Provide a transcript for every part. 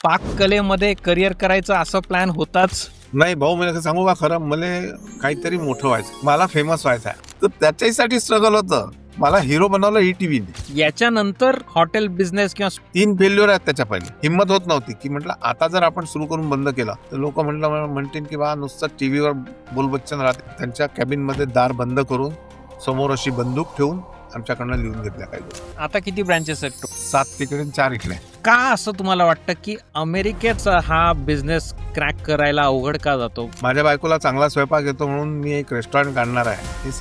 पाककलेमध्ये career करायचं असं plan होताच? नाही भाऊ, मी सांगू का खरं, मला काहीतरी मोठं व्हायचं, मला फेमस व्हायचं आहे. तर त्याच्यासाठी स्ट्रगल होतं. मला हिरो बनवलं ETVने. याच्यानंतर हॉटेल बिझनेस किंवा 3 फेल्युअर आहेत त्याच्या पहिले. हिंमत होत नव्हती की म्हटलं आता जर आपण सुरू करून बंद केलं तर लोक म्हणतील की बा नुसतं टीव्हीवर बोलबच्चन राहते. त्यांच्या कॅबिन मध्ये दार बंद करून समोर अशी बंदूक ठेवून आमच्याकडनं लिहून घेतल्या काही. आता किती ब्रँचेस आहेत? 7 तिकडे 4 इकडे. का असं तुम्हाला वाटतं की अमेरिकेचा हा बिझनेस क्रॅक करायला अवघड का जातो? माझ्या बायकोला चांगला स्वयंपाक येतो म्हणून मी एक रेस्टॉरंट काढणार आहे. ही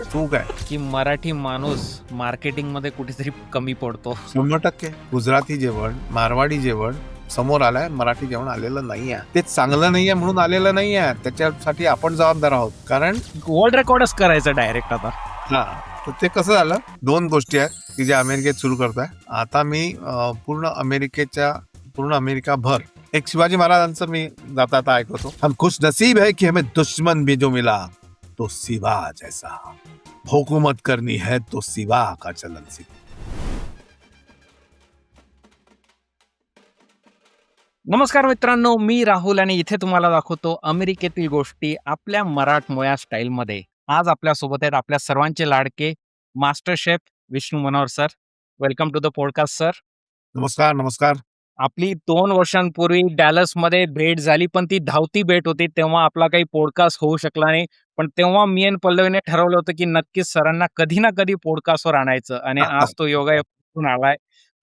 चूक आहे. की मराठी माणूस मार्केटिंग मध्ये कुठेतरी कमी पडतो? 100%. गुजराती जेवण, मारवाडी जेवण समोर आलंय, मराठी जेवण आलेलं नाहीये. ते चांगलं नाहीये म्हणून आलेलं नाहीये, त्याच्यासाठी आपण जबाबदार आहोत. कारण वर्ल्ड रेकॉर्डच करायचं डायरेक्ट आता. हा, तर ते कसं झालं, 2 गोष्टी आहेत की ज्या अमेरिकेत सुरू करतोय. आता मी पूर्ण अमेरिकाभर एक शिवाजी महाराजांचं मी जाता ऐकवतो. हम खुश नसीब है कि हमें दुश्मन भी जो मिला तो सिवा जैसा, हुकूमत करनी है तो सिवा का चलन सीख. नमस्कार मित्रांनो, मी राहुल आणि इथे तुम्हाला दाखवतो अमेरिकेतील गोष्टी आपल्या मराठमोळ्या स्टाईलमध्ये. आज आपल्या सोबत आहेत आपल्या सर्वांचे लाडके master chef Vishnu Manohar sir. Welcome to the podcast sir. नमस्कार नमस्कार. आपली 2 वर्षांपूर्वी डॅलसमध्ये भेट झाली, पण ती धावती भेट होती. तेव्हा आपला काही पॉडकास्ट होऊ शकला नाही. पण तेव्हा मी आणि पल्लवीने ठरवलं होतं की नक्कीच सरांना कधी ना कधी पॉडकास्टवर आणायचं आणि आज तो योगायोगातून आलाय.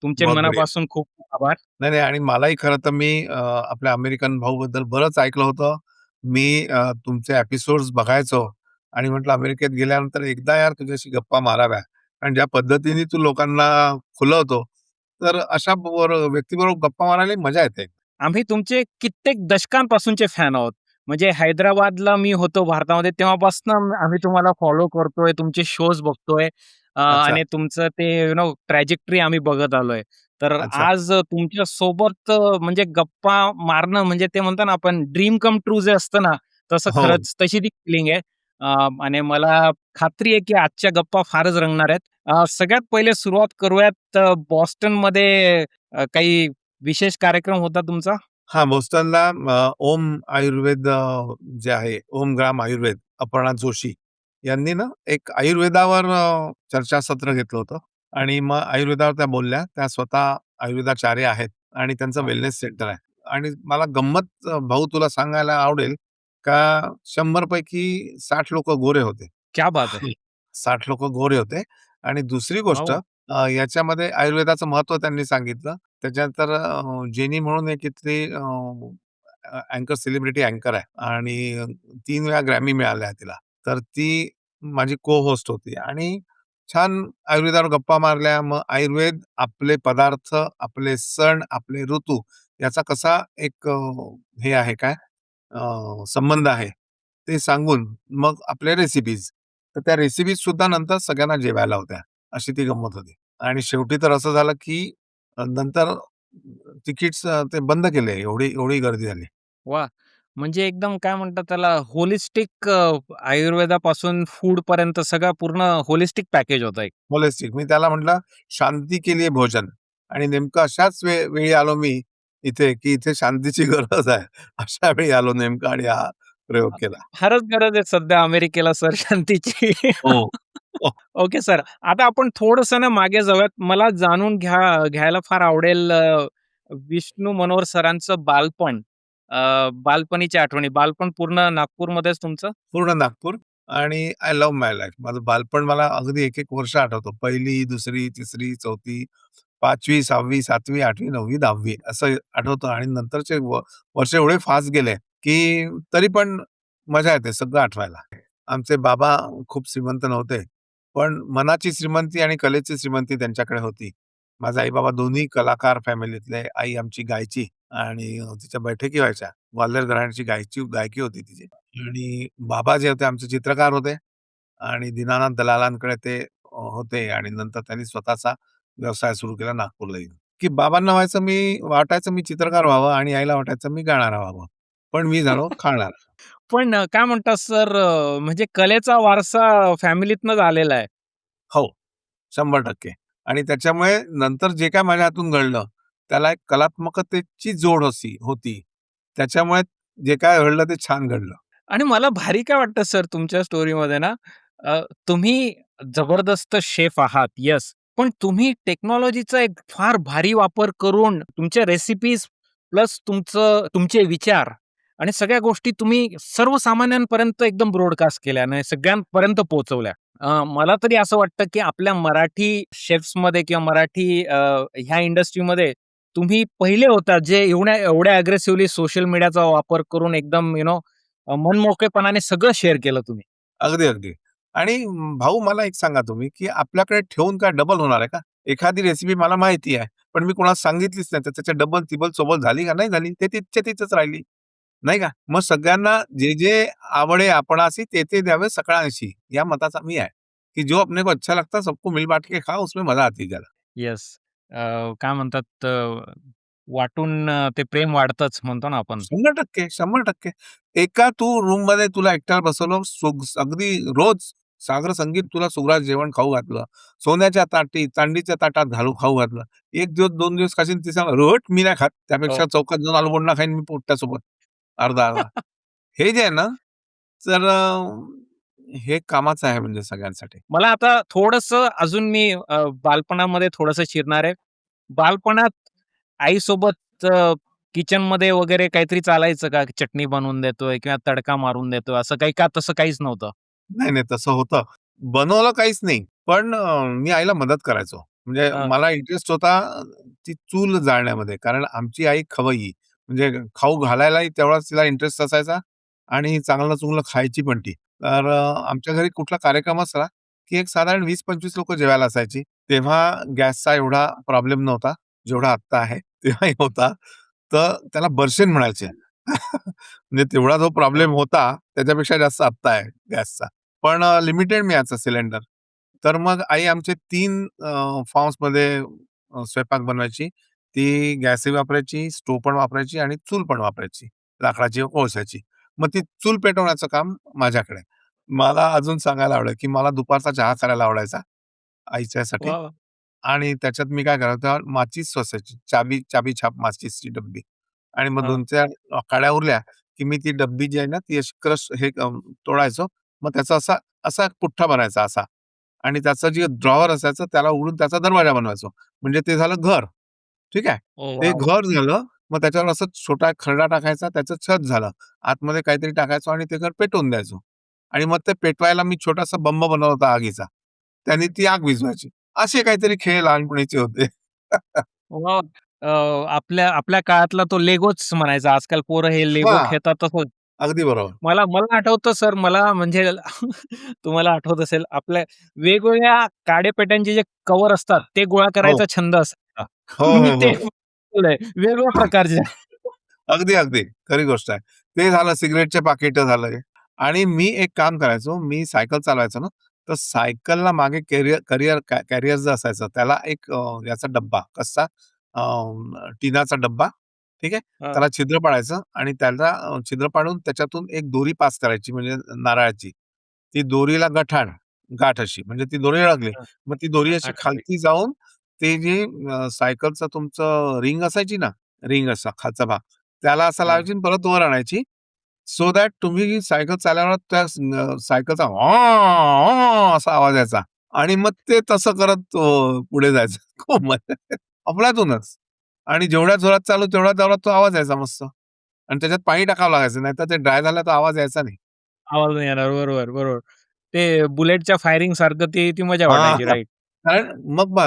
तुमचे बहुत बढिया. मनापासून खूप खूप आभार. नाही आणि मलाही खरं तर मी आपल्या अमेरिकन भाऊ बद्दल बरंच ऐकलं होतं. मी तुमचे एपिसोड्स बघायचो आणि म्हटलं अमेरिकेत गेल्यानंतर एकदा यार तुझ्याशी गप्पा माराव्या. आणि ज्या पद्धतीने तू लोकांना खुलवतो, तर अशा व्यक्तीबरोबर गप्पा मारायला मजा येते. आम्ही तुमचे कित्येक दशकांपासूनचे फॅन आहोत. म्हणजे हैदराबादला मी होतो भारतामध्ये तेव्हापासून आम्ही तुम्हाला फॉलो करतोय, तुमचे शोज बघतोय अच्छा, आणि तुमचं ते ट्रॅजेक्टरी आम्ही बघत आलोय. तर अच्छा. आज तुमच्या सोबत म्हणजे गप्पा मारणं म्हणजे ते म्हणतो ना आपण ड्रीम कम ट्रू जे असतं ना, तसं हो. खरंच तशी ती फिलिंग आहे. आणि मला खात्री आहे की आजच्या गप्पा फारच रंगणार आहेत. सगळ्यात पहिले सुरुवात करूयात बॉस्टनमध्ये काही विशेष कार्यक्रम होता तुमचा? हां, बोस्टनला ओम आयुर्वेद जे आहे, ओम ग्राम आयुर्वेद, अपर्णा जोशी यांनी ना एक आयुर्वेदावर चर्चासत्र घेतलं होतं. आणि मग आयुर्वेदावर त्या बोलल्या. त्या स्वतः आयुर्वेदाचार्य आहेत आणि त्यांचं वेलनेस सेंटर आहे. आणि मला गंमत भाऊ तुला सांगायला आवडेल का 100 पैकी 60 लोकं गोरे होते. क्या बात है! 60 लोकं गोरे होते. आणि दुसरी गोष्ट, वॉव! याच्यामध्ये आयुर्वेदाचं महत्त्व त्यांनी सांगितलं. त्याच्यानंतर जेनी म्हणून एक इथली अँकर, सेलिब्रिटी अँकर आहे आणि 3 वेळा ग्रॅमी मिळाल्या तिला. तर ती माझी को होस्ट होती आणि छान आयुर्वेदावर गप्पा मारल्या. मग आयुर्वेद, आपले पदार्थ, आपले सण, आपले ऋतू याचा कसा एक हे आहे काय संबंध आहे, ते सांगून मग आपल्या रेसिपीज. तर त्या रेसिपीज सुद्धा नंतर सगळ्यांना जेवायला होत्या. अशी ती गंमत होती. आणि शेवटी तर असं झालं की नंतर तिकीट्स ते बंद केले. एवढी एवढी गर्दी झाली. वाह! म्हणजे एकदम काय म्हणतात त्याला होलिस्टिक आयुर्वेदापासून फूडपर्यंत सगळं पूर्ण होलिस्टिक पॅकेज होतं एक. होलिस्टिक. मी त्याला म्हटलं शांती के लिए भोजन. आणि नेमकं अशाच वेळी आलो मी इथे, की इथे शांतीची गरज आहे. अशा वेळी आलो नेमकं आणि हा प्रयोग केला. फारच गरज आहे सध्या अमेरिकेला सर शांतीची. हो. हो. Okay sir. आता आपण थोडंसं ना मागे जाऊयात. मला जाणून घ्यायला फार आवडेल विष्णू मनोहर सरांचं बालपण. बालपणीच्या आठवणी. बालपण पूर्ण नागपूरमध्येच तुमचं? पूर्ण नागपूर. आणि आय लव्ह माय लाईफ. माझं बालपण मला अगदी एक एक वर्ष आठवतं. 1ली, 2री, 3री, 4थी, 5वी, 6वी, 7वी, 8वी, 9वी, 10वी असं आठवतं. आणि नंतरचे वर्ष एवढे फास्ट गेले, की तरी पण मजा येते सगळं आठवायला. आमचे बाबा खूप श्रीमंत नव्हते, पण मनाची श्रीमंती आणि कलेची श्रीमंती त्यांच्याकडे होती. माझे आई-बाबा दोन्ही कलाकार फॅमिलीतले. आई आमची गायची आणि तिच्या बैठकी व्हायच्या. ग्वाल्हेर घराण्याची गायकी होती तिची. आणि बाबा जे होते आमचे चित्रकार होते आणि दीनानाथ दलालांकडे ते होते. आणि नंतर त्यांनी स्वतःचा व्यवसाय सुरू केला नागपूरला येऊन. की बाबांना वाटायचं मी चित्रकार व्हावं आणि आईला वाटायचं मी गाणारा व्हावं. पण मी झालो खाणारा. पण काय म्हणतात सर म्हणजे कलेचा वारसा फॅमिलीतनंच आलेला आहे. हो, 100%. आणि त्याच्यामुळे नंतर जे काय माझ्या हातून घडलं, त्याला एक कलात्मकतेची जोड होती. त्याच्यामुळे जे काय घडलं ते छान घडलं. आणि मला भारी काय वाटतं सर तुमच्या स्टोरीमध्ये ना, तुम्ही जबरदस्त शेफ आहात, येस. पण तुम्ही टेक्नॉलॉजीचा एक फार भारी वापर करून तुमच्या रेसिपीज प्लस तुमचे विचार आणि सगळ्या गोष्टी तुम्ही सर्वसामान्यांपर्यंत एकदम ब्रॉडकास्ट केल्या आणि सगळ्यांपर्यंत पोहोचवल्या. मला तरी असं वाटतं, की आपल्या मराठी शेफ्समध्ये किंवा मराठी ह्या इंडस्ट्रीमध्ये तुम्ही पहिले होता जे एवढ्या अग्रेसिव्हली सोशल मीडियाचा वापर करून एकदम मनमोकळेपणाने सगळं शेअर केलं तुम्ही. अगदी, अगदी. आणि भाऊ मला एक सांगा तुम्ही, की आपल्याकडे ठेवून काय डबल होणार आहे का? एखादी रेसिपी मला माहिती आहे, पण मी कोणाला सांगितलीच नाही, तर त्याच्या डबल, तिबल, चौबल झाली का? नाही झाली. ते तिथच्या तिथंच राहिली, नाही का? मग सगळ्यांना जे आवडे आपणासी ते द्यावे सकळांशी, या मताचा मी आहे, की जो अपने को अच्छा लगता है सबको मिल बाँट के खाओ, उसमें मजा आती है ज़्यादा. येस. काय म्हणतात वाटून ते प्रेम वाढतंच म्हणतो ना आपण. 100%, 100%. एका तू रूममध्ये तुला एकट्याला बसवलं, अगदी रोज सागर संगीत तुला सुग्रास जेवण खाऊ घातलं. सोन्याच्या चांदीच्या ताटात खाऊ घातलं. 1 दिवस, 2 दिवस खाशील, तिसरा मी नाही खात. हो. त्यापेक्षा चौकात जाऊन आलू बोंडा खाईन मी पोट्ट्यासोबत अर्धा-अर्धा. हे जे आहे ना, तर हे कामाचं आहे म्हणजे सगळ्यांसाठी. मला आता थोडंसं अजून मी बालपणामध्ये थोडंसं शिरणार आहे. बालपणात आईसोबत किचनमध्ये वगैरे काहीतरी चालायचं का? चटणी बनवून देतोय किंवा तडका मारून देतोय असं काही का तसं काहीच नव्हतं? नाही, नाही तसं होतं. बनवलं काहीच नाही. पण मी आईला मदत करायचो. म्हणजे अ, मला इंटरेस्ट होता ती चूल जाळण्यामध्ये. कारण आमची आई खवय्यी. म्हणजे खाऊ घालायलाही तेवढाच तिला इंटरेस्ट असायचा आणि चांगलं-चुंगलं खायची पण ती. तर आमच्या घरी कुठला कार्यक्रम असला, की एक साधारण 20-25 लोकं जेवायला असायची. तेव्हा गॅसचा एवढा प्रॉब्लेम नव्हता, जेवढा आत्ता आहे. तेव्हाही होता. तर त्याला बर्शेन म्हणायचे. म्हणजे तेवढा जो हो. प्रॉब्लेम होता, त्याच्यापेक्षा जास्त आत्ता आहे गॅसचा. पण लिमिटेड मिळायचं सिलेंडर. तर मग आई आमचे 3 फॉर्म्समध्ये स्वयंपाक बनवायची. ती गॅसही वापरायची, स्टोव्ह पण वापरायची आणि चूल पण वापरायची. लाकडाची व कोळशाची. मग ती चूल पेटवण्याचं काम माझ्याकडे. मला अजून सांगायला आवडेल, की मला दुपारचा चहा करायला आवडायचा आईच्यासाठी वाह! आणि त्याच्यात मी काय करायचो तेव्हा माचीस असायची. चाबी छाप माचीसची डब्बी आणि मग हां. 2-4 काड्या उरल्या, की मी ती डब्बी जी आहे ना, ती अशी तोडायचो. मग त्याचा असा असा पुठ्ठा बनायचा असा आणि त्याचं जे ड्रॉवर असायचं त्याला उघडून त्याचा दरवाजा बनवायचो. म्हणजे ते झालं घर. ठीक आहे. ओह ते वॉव! घर झालं. मग त्याच्यावर असं छोटा खरडा टाकायचा, त्याचं छत झालं. आतमध्ये काहीतरी टाकायचो आणि ते घर पेटवून द्यायचो. आणि मग ते पेटवायला मी छोटासा बंब बनवला होता आगीचा. त्याने ती आग विझवायची. असे काहीतरी खेळ लहानपणीचे होते. वॉव! आपल्या आपल्या काळातला तो लेगोच म्हणायचा. आजकाल पोरं हे लेगो हां, खेळतात तसं. अगदी बरोबर. मला मला आठवतं सर मला म्हणजे तुम्हाला आठवत असेल आपल्या वेगवेगळ्या काडेपेट्यांचे जे कव्हर असतात ते गोळा हो. करायचा छंद असायचा. हो, मी हो, ते हो. केलंय वेगवेगळ्या प्रकारचे. अगदी, अगदी. खरी गोष्ट आहे. ते झालं सिगारेटचे पाकिटं झालं आणि मी एक काम करायचो, मी सायकल चालवायचो ना, तर सायकलला मागे कॅरियर जो असायचं त्याला एक याचा डब्बा कसा टिनाचा डब्बा, ठीक आहे. हां, त्याला छिद्र पाडायचं आणि त्याला छिद्र पाडून त्याच्यातून एक दोरी पास करायची म्हणजे नारळाची. ती दोरीला गाठ अशी म्हणजे ती दोरी अडकली. हां. मग ती दोरी अशी आठवतंय. खालती जाऊन ते जे सायकलचं तुमचं रिंग असायची ना, रिंग असा खालचा भाग, त्याला असा हां. लावायची आणि परत वर आणायची. सो दॅट तुम्ही सायकल चालवल्यावर त्या सायकलचा "ऑं, ऑं" असा आवाज यायचा आणि मग ते तसं करत पुढे जायचं. खूप मजा अफलातूनच आणि जेवढ्या जोरात चालू तेवढ्या जोरात तो आवाज यायचा मस्त आणि त्याच्यात पाणी टाकावं लागायचं. नाहीतर ते ड्राय झाला तर आवाज यायचा नाही. आवाज नाही येणार. बरोबर, बरोबर. ते बुलेटच्या फायरिंग सारखं ती मजा हां, वाटायची राइट. कारण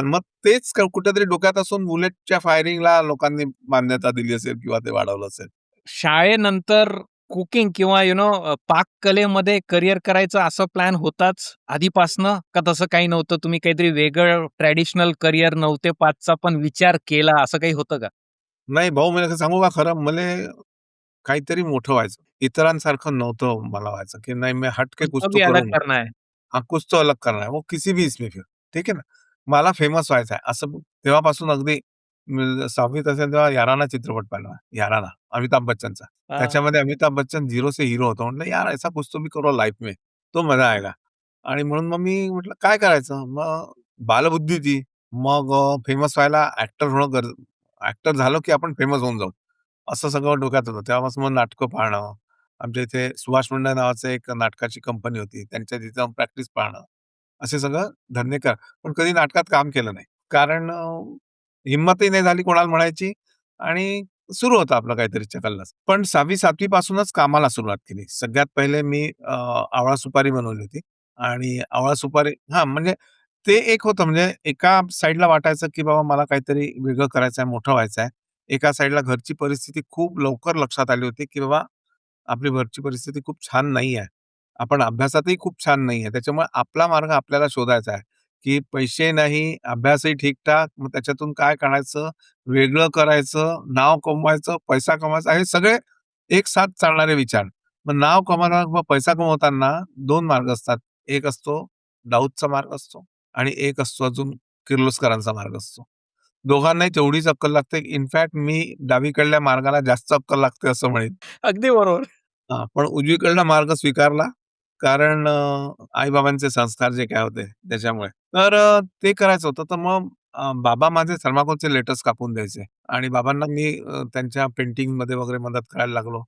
मग तेच कुठेतरी डोक्यात असून बुलेटच्या फायरिंगला लोकांनी मान्यता दिली असेल किंवा ते वाढवलं असेल. शाळेनंतर कुकिंग किंवा पाककलेमध्ये करियर करायचं असं प्लॅन होताच आधीपासनं? का तसं काही नव्हतं? तुम्ही काहीतरी वेगळं ट्रेडिशनल करियर 9 ते 5 पण विचार केला असं काही होतं का? नाही भाऊ मी सांगू का खरं मले काहीतरी मोठं व्हायचं. इतरांसारखं नव्हतं मला व्हायचं, की नाही मैं हट के कुछ कुछ तो तो भी अलग करूंगा. करना है. हाँ, कुछ तो अलग करना है, वो किसी भी इसमें फिर. ठीक आहे ना. मला फेमस व्हायचं आहे. असं तेव्हापासून अगदी 6वीत असेल तेव्हा याराना चित्रपट पाहिला. याराना अमिताभ बच्चनचा. हां. त्याच्यामध्ये अमिताभ बच्चन झिरो से हीरो होता. म्हटलं यार ऐसा कुछ तो भी करो लाईफ में, तो मजा आएगा. आणि म्हणून मग मी म्हटलं काय करायचं? मग बालबुद्धी होती. मग फेमस व्हायला ॲक्टर होणं ॲक्टर झालो की आपण फेमस होऊन जाऊ. असं सगळं डोक्यात होतं. तेव्हापासून मग नाटकं पाहणं. आमच्या इथे सुभाष मंडळ नावाचं एक नाटकाची कंपनी होती. त्यांच्या तिथे जाऊन प्रॅक्टिस पाहणं. असे सगळं धंदे कर पण कधी नाटकात काम केलं नाही. कारण हिंमतही नाही झाली कोणाला म्हणायची आणि सुरू होतं आपलं काहीतरी चकलस. पण 6वी-7वी पासूनच कामाला सुरुवात केली. सगळ्यात पहिले मी आवळा सुपारी बनवली होती आणि आवळा सुपारी हां, म्हणजे ते एक होतं म्हणजे एका साइडला वाटायचं, की बाबा मला काहीतरी वेगळं करायचं आहे, मोठं व्हायचं आहे. एका साइडला घरची परिस्थिती खूप लवकर लक्षात आली होती, की बाबा आपली घरची परिस्थिती खूप छान नाही आहे. आपण अभ्यासातही खूप छान नाही आहे. त्याच्यामुळे आपला मार्ग आपल्याला शोधायचा आहे, की पैसे नाही, अभ्यासही ठीक-ठाक, मग त्याच्यातून काय काढायचं, वेगळं करायचं, नाव कमवायचं, पैसा कमवायचा, हे सगळे एक साथ चालणारे विचार. मग नाव कमवताना किंवा पैसा कमवताना 2 मार्ग असतात. एक असतो दाऊदचा मार्ग असतो आणि एक असतो अजून किर्लोस्करांचा मार्ग असतो. दोघांनाही तेवढीच अक्कल लागते. इनफॅक्ट मी डावीकडल्या मार्गाला जास्त अक्कल लागते असं म्हणेन. अगदी बरोबर. हां, पण उजवीकडला मार्ग स्वीकारला कारण आई-बाबांचे संस्कार जे काय होते त्याच्यामुळे. तर ते करायचं होतं. तर मग बाबा माझे थर्माकोलचे लेटर्स कापून द्यायचे आणि बाबांना मी त्यांच्या पेंटिंगमध्ये वगैरे मदत करायला लागलो.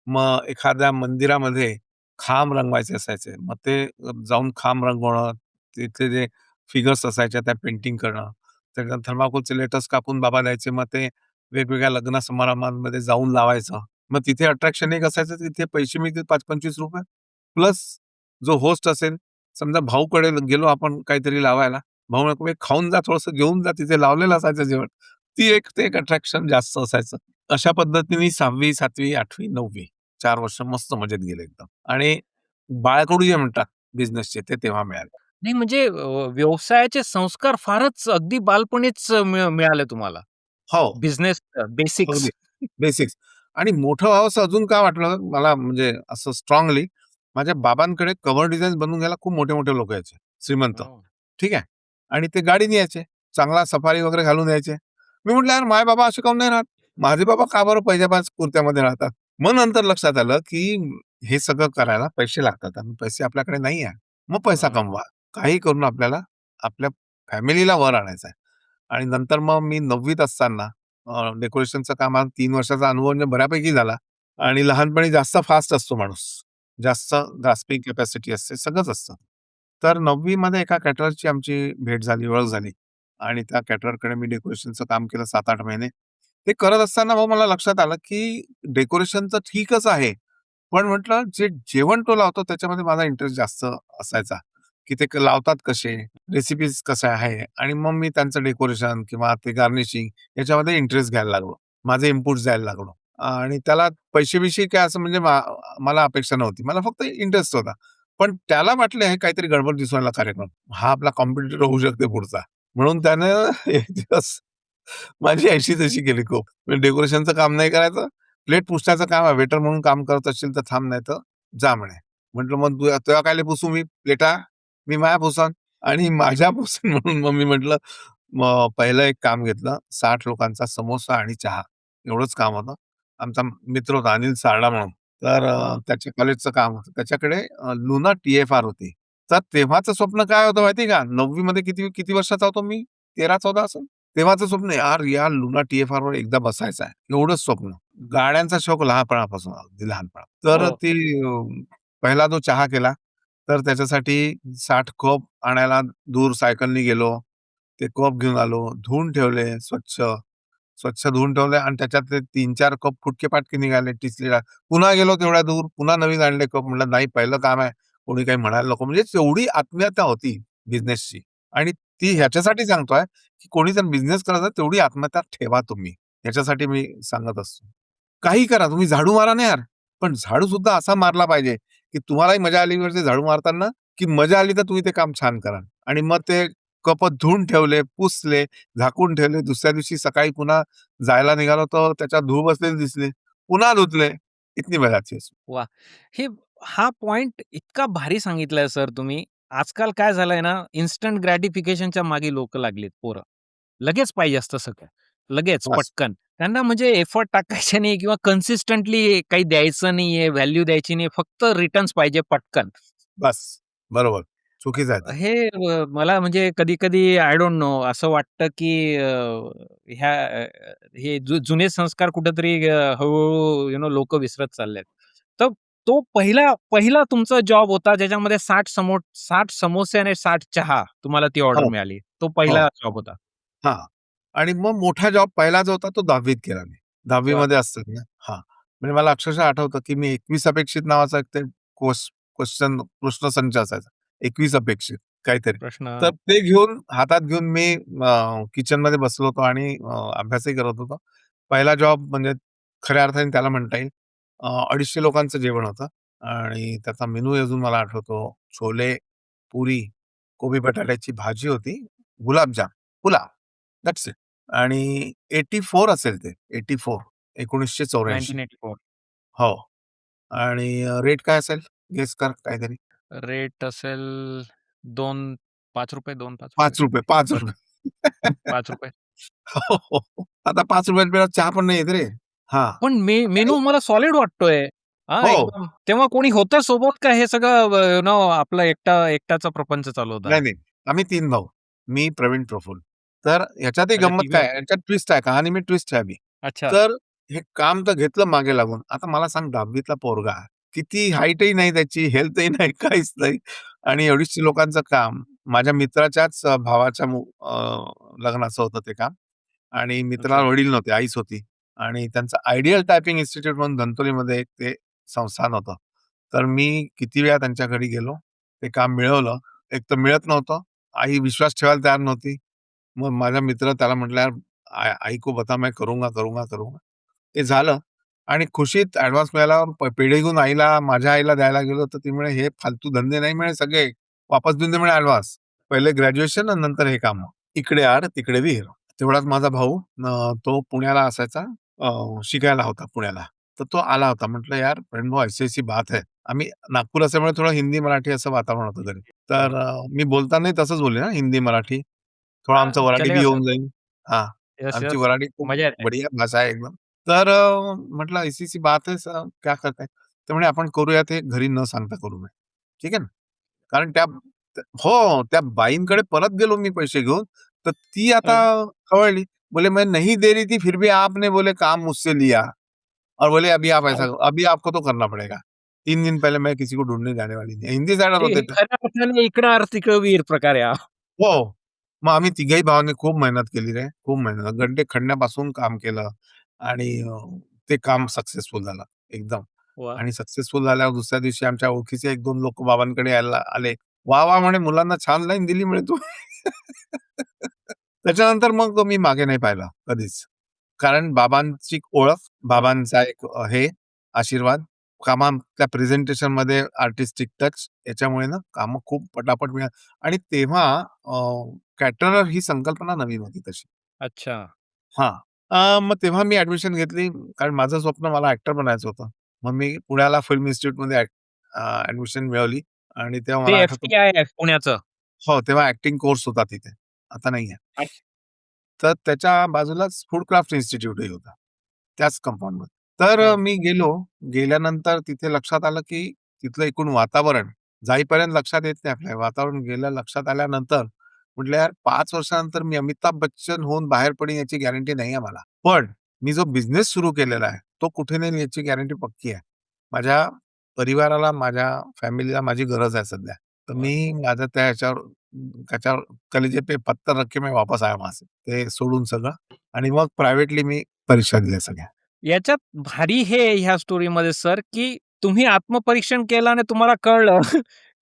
मग एखाद्या मंदिरामध्ये खांब रंगवायचे असायचे. मग ते जाऊन खांब रंगवणं, तिथले जे फिगर्स असायच्या त्या पेंटिंग करणं. त्याच्यात थर्माकोलचे लेटर्स कापून बाबा द्यायचे. मग ते वेगवेगळ्या लग्न समारंभांमध्ये जाऊन लावायचं. मग तिथे अट्रॅक्शन एक असायचं, तिथे पैसे मिळतील ₹5-25 प्लस जो होस्ट असेल, समजा भाऊकडे गेलो आपण काहीतरी लावायला, भाऊ नको खाऊन जा, थोडंसं घेऊन जा, तिथे लावलेलं असायचं जेवण. ते एक अट्रॅक्शन जास्त असायचं. अशा पद्धतीने 6वी, 7वी, 8वी, 9वी 4 वर्ष मस्त मजेत गेले एकदम आणि बाळकडू जे म्हणतात बिझनेसचे ते तेव्हा मिळाले. नाही म्हणजे व्यवसायाचे संस्कार फारच अगदी बालपणीच मिळाले तुम्हाला. हो. Business basics. अगदी. बेसिक्स आणि मोठं व्हावंसं अजून का वाटलं मला म्हणजे असं स्ट्राँगली माझ्या बाबांकडे कव्हर डिझाईन्स बनवून घ्यायला खूप मोठे-मोठे लोकं यायचे, श्रीमंत. हो. ठीक आहे. आणि ते गाडीने यायचे. चांगला सफारी वगैरे घालून यायचे. मी म्हटलं, "यार माझे बाबा असे काहून नाही राहत? माझे बाबा का बरं पैजाबाज कुर्त्यामध्ये राहतात?" मग नंतर लक्षात आलं, की हे सगळं करायला पैसे लागतात आणि पैसे आपल्याकडे नाही आहे. मग पैसा हं. कमवा. काही करून आपल्याला आपल्या फॅमिलीला वर आणायचं आहे. आणि नंतर मग मी 9वीत असताना डेकोरेशनचं काम हा 3 वर्षाचा अनुभव म्हणजे बऱ्यापैकी झाला आणि लहानपणी जास्त फास्ट असतो माणूस. जास्त ग्रास्पिंग कॅपॅसिटी असते, सगळंच असतं. तर 9वी मध्ये एका कॅटररची आमची भेट झाली, ओळख झाली आणि त्या कॅटररकडे मी डेकोरेशनचं काम केलं 7-8 महिने. ते करत असताना मग मला लक्षात आलं, की डेकोरेशनचं ठीकच आहे. पण म्हटलं जे जेवण तो लावतो त्याच्यामध्ये माझा इंटरेस्ट जास्त असायचा, की ते लावतात कसे, रेसिपीज कशा आहे आणि मग मी त्यांचं डेकोरेशन किंवा ते गार्निशिंग याच्यामध्ये इंटरेस्ट घ्यायला लागलो. माझे इनपुट्स द्यायला लागलो आणि त्याला पैसे-बिशे काय असं म्हणजे मला अपेक्षा नव्हती. मला फक्त इंटरेस्ट होता. पण त्याला वाटले हे काहीतरी गडबड दिसून राहिला कार्यक्रम. हा आपला कॉम्पिटिटर होऊ शकते पुढचा. म्हणून त्यानं एक दिवस माझी ऐशी तशी केली खूप. डेकोरेशनचं काम नाही करायचं. प्लेट पुसण्याचं काम आहे. वेटर म्हणून काम करत असशील तर थांब, नाहीतर जा म्हणे. म्हटलं मग तुझ्या कायले पुसू मी प्लेटा? मी माझ्या पुसन आणि माझ्या पुसन म्हणून मग मी म्हटलं मग पहिलं एक काम घेतलं. 60 लोकांचा समोसा आणि चहा एवढंच काम होतं. आमचा मित्र होता अनिल सारडा म्हणून. तर हां. त्याच्या कॉलेजचं काम होतं. त्याच्याकडे लुना टी-एफ-आर होती. तर तेव्हाचं स्वप्न काय होतं माहिती आहे का? 9वी मध्ये किती किती वर्षाचा होतो मी? 13-14 असेल. तेव्हाचं स्वप्न यार या लुना टी-एफ-आरवर एकदा बसायचं आहे. एवढंच स्वप्न. गाड्यांचा शौक लहानपणापासून, अगदी लहानपणा. तर हो. ती पहिला जो चहा केला, तर त्याच्यासाठी 60 कप आणायला दूर सायकलनी गेलो. ते कप घेऊन आलो, धुवून ठेवले स्वच्छ. स्वच्छ धुवून ठेवले आणि त्याच्यातले 3-4 कप फुटके-फाटके निघाले टिचलेला. पुन्हा गेलो तेवढ्या दूर, पुन्हा नवीन आणले कप. म्हटलं नाही पहिलं काम आहे, कोणी काही म्हणायला नको. म्हणजे तेवढी आत्मीयता होती बिझनेसची आणि ती ह्याच्यासाठी सांगतोय, की कोणी जर बिझनेस करायचा तेवढी आत्मीयता ठेवा तुम्ही. ह्याच्यासाठी मी सांगत असतो. काही करा, तुम्ही झाडू मारा ना यार, पण झाडू सुद्धा असा मारला पाहिजे, की तुम्हालाही मजा आली पाहिजे झाडू मारताना, की मजा आली तर तुम्ही ते काम छान कराल. आणि मग ते कप धुवून ठेवले, पुसले, झाकून ठेवले. दुसऱ्या दिवशी सकाळी पुन्हा जायला निघालो तर त्याच्यात धूळ बसलेली दिसली. पुन्हा धुतले. इतनी मजा थी उसमें. वाह! हे हा पॉइंट इतका भारी सांगितलाय सर तुम्ही. आजकाल काय झालंय ना, इन्स्टंट ग्रॅटिफिकेशनच्या मागे लोकं लागलीत पोरं. लगेच पाहिजे असतं सगळं. लगेच, बस, पटकन. त्यांना म्हणजे एफर्ट टाकायचे नाही किंवा कन्सिस्टंटली काही द्यायचं नाहीये, व्हॅल्यू द्यायची नाही. फक्त रिटर्न्स पाहिजे पटकन. बस. बरोबर. चुकीचं आहे ते. हे मला म्हणजे कधी-कधी आय डोंट नो असं वाटतं, की हे जुने संस्कार कुठेतरी हळू-हळू लोकं विसरत चाललेत. तर तो पहिला पहिला तुमचा जॉब होता ज्याच्यामध्ये 60 समोसे आणि 60 चहा तुम्हाला ती ऑर्डर हो, मिळाली. तो हो. पहिला जॉब होता. हां. आणि मग मोठा जॉब पहिला जो होता तो 10वीत केला मी. 10वी वाह! मध्ये असतात ना हां. म्हणजे मला अक्षरशः आठवतं, की मी 21 अपेक्षित नावाचा एक ते क्वेश्चन प्रश्नसंच असायचा. 21 अपेक्षित काहीतरी. तर प्रश्न ते घेऊन हातात घेऊन मी किचनमध्ये बसलो होतो आणि अभ्यासही करत होतो. पहिला जॉब म्हणजे खऱ्या अर्थाने त्याला म्हणता येईल. 250 लोकांचं जेवण होतं आणि त्याचा मेनू अजून मला आठवतो. छोले, पुरी, कोबी बटाट्याची भाजी होती, गुलाबजाम, पुलाव. That's it. आणि 84 असेल ते 84 1984 1984 हो. आणि रेट काय असेल? गेस कर काहीतरी. रेट असेल 2 ₹5 ₹2-5 ₹5 ₹5 ₹5 हो, हो, हो. आता ₹5 पेला चहा पण नाही येत रे. हां. पण आणि मेनू मला सॉलिड वाटतोय. हां, हो. एकदम. तेव्हा कोणी होतं सोबत का हे सगळं आपला एकटाचा प्रपंच चालू होता? नाही, नाही. आम्ही 3 भाऊ. मी, प्रवीण, प्रफुल्ल. तर ह्याच्यातही अच्छा गंमत तिघे काय होते. आहे, ह्याच्यात ट्विस्ट आहे. कहाणी में ट्विस्ट है अभी. अच्छा. तर हे काम तर घेतलं मागे लागून. आता मला सांग 10वीतला पोरगा, किती हाईटही नाही त्याची, हेल्थही नाही, काहीच नाही आणि एवढीशी लोकांचं काम. माझ्या मित्राच्याच भावाच्या लग्नाचं होतं ते काम आणि मित्राला अच्छा. वडील नव्हते, आईच होती आणि त्यांचं आयडियल टायपिंग इन्स्टिट्यूट म्हणून धनतोलीमध्ये एक ते संस्थान होतं. तर मी किती वेळा त्यांच्या घरी गेलो. ते काम मिळवलं. एक तर मिळत नव्हतं. आई विश्वास ठेवायला तयार नव्हती. मग माझा मित्र त्याला म्हटला, "यार आई को बता मैं करूंगा, करूंगा, करूंगा." ते झालं आणि खुशीत ॲडव्हान्स मिळाल्यावर पेढे घेऊन आईला माझ्या आईला द्यायला गेलो, तर ती म्हणे, "हे फालतू धंदे नाही म्हणे सगळे. वापस देऊन दे म्हणे ॲडव्हान्स. पहिले ग्रॅज्युएशन आणि नंतर हे कामं. इकडे आड, तिकडे विहीर." तेवढ्यात माझा भाऊ तो पुण्याला असायचा. शिकायला होता पुण्याला. तर तो आला होता. म्हटलं, "यार फ्रेंड ऐसी-ऐसी बात है." आम्ही नागपूर असल्यामुळे थोडं हिंदी, मराठी असं वातावरण होतं घरी. तर वाह! मी बोलतानाही तसंच बोलले हां, हिंदी, मराठी. थोडं आमचं हां, वऱ्हाडी बी चलेगा सर. येऊन जाईल. हां, यस, आमची यस. वऱ्हाडी खूप मजा येते. बढिया भाषा आहे एकदम. तर म्हटलं ऐसी-ऐसी बात है क्या करताय? ते म्हणे, "आपण करूया ते घरी न सांगता करू." म्हणे. ठीक आहे ना. कारण हो, त्या बाईंकडे परत गेलो मी पैसे घेऊन. तर ती आता हं. खवळली. बोले, "मैं नहीं दे रही थी, फिर भी आपने बोले काम मुझसे लिया और बोले अहो, अभी आपको तो करना पड़ेगा." 3 दिन पहले मैं किसी को ढूँढने जाने वाली नहीं. हिंदी साइडर हे होते हे ते. खऱ्या अर्थाने इकडं अर्ध तिकडं विहीर प्रकार आहे हा. हो. मग आम्ही तिघही भावांनी खूप मेहनत केली रे, खूप मेहनत. गड्डे खणण्यापासून काम केलं आणि ते काम सक्सेसफुल झालं एकदम. वाह! आणि सक्सेसफुल झाल्यावर दुसऱ्या दिवशी आमच्या ओळखीचे 1-2 लोकं बाबांकडे यायला आले. "वाह! वाह!" म्हणे, "मुलांना छान लाईन दिली" म्हणे "तू." त्याच्यानंतर मग मी मागे नाही पाहिलं कधीच. कारण बाबांची ओळख, वाह! बाबांचा एक हे आशीर्वाद, कामातल्या प्रेझेंटेशनमध्ये आर्टिस्टिक टच याच्यामुळे ना कामं खूप पटापट आणि तेव्हा कॅटरर ही संकल्पना नवीन होती तशी. अच्छा. हां. मग तेव्हा मी ॲडमिशन घेतली कारण माझं स्वप्न मला ॲक्टर बनायचं होतं. मग मी पुण्याला फिल्म इन्स्टिट्यूटमध्ये ॲडमिशन मिळवली आणि तेव्हा ते मला आठवतं एफ-टी-आय आहे पुण्याचं. हो, तेव्हा ॲक्टिंग कोर्स होता तिथे. आता नाहीये. अच्छा. तर त्याच्या बाजूलाच फूड क्राफ्ट इन्स्टिट्यूटही होतं. त्याच कंपाउंडमध्ये. तर मी गेलो. गेल्यानंतर तिथे लक्षात आलं, की तिथलं एकूण वातावरण जाईपर्यंत लक्षात येत नाही आपल्या. वातावरण गेलं लक्षात आल्यानंतर म्हटलं, "यार 5 वर्षानंतर मी अमिताभ बच्चन होऊन बाहेर पडेन याची गॅरंटी नाही आहे मला. पण मी जो बिझनेस सुरू केलेला आहे, तो कुठे नेईल याची गॅरंटी पक्की आहे. माझ्या परिवाराला, माझ्या फॅमिलीला माझी गरज आहे सध्या. तर वाह! मी माझं त्याच्यावर कलेजे पे पत्थर रख के मैं वापस आया वहाँ से. ते सोडून सगळं आणि मग प्रायव्हेटली मी परीक्षा दिल्या सगळ्या. याच्यात भारी हे ह्या स्टोरीमध्ये सर, की तुम्ही आत्मपरीक्षण केलं आणि तुम्हाला कळलं,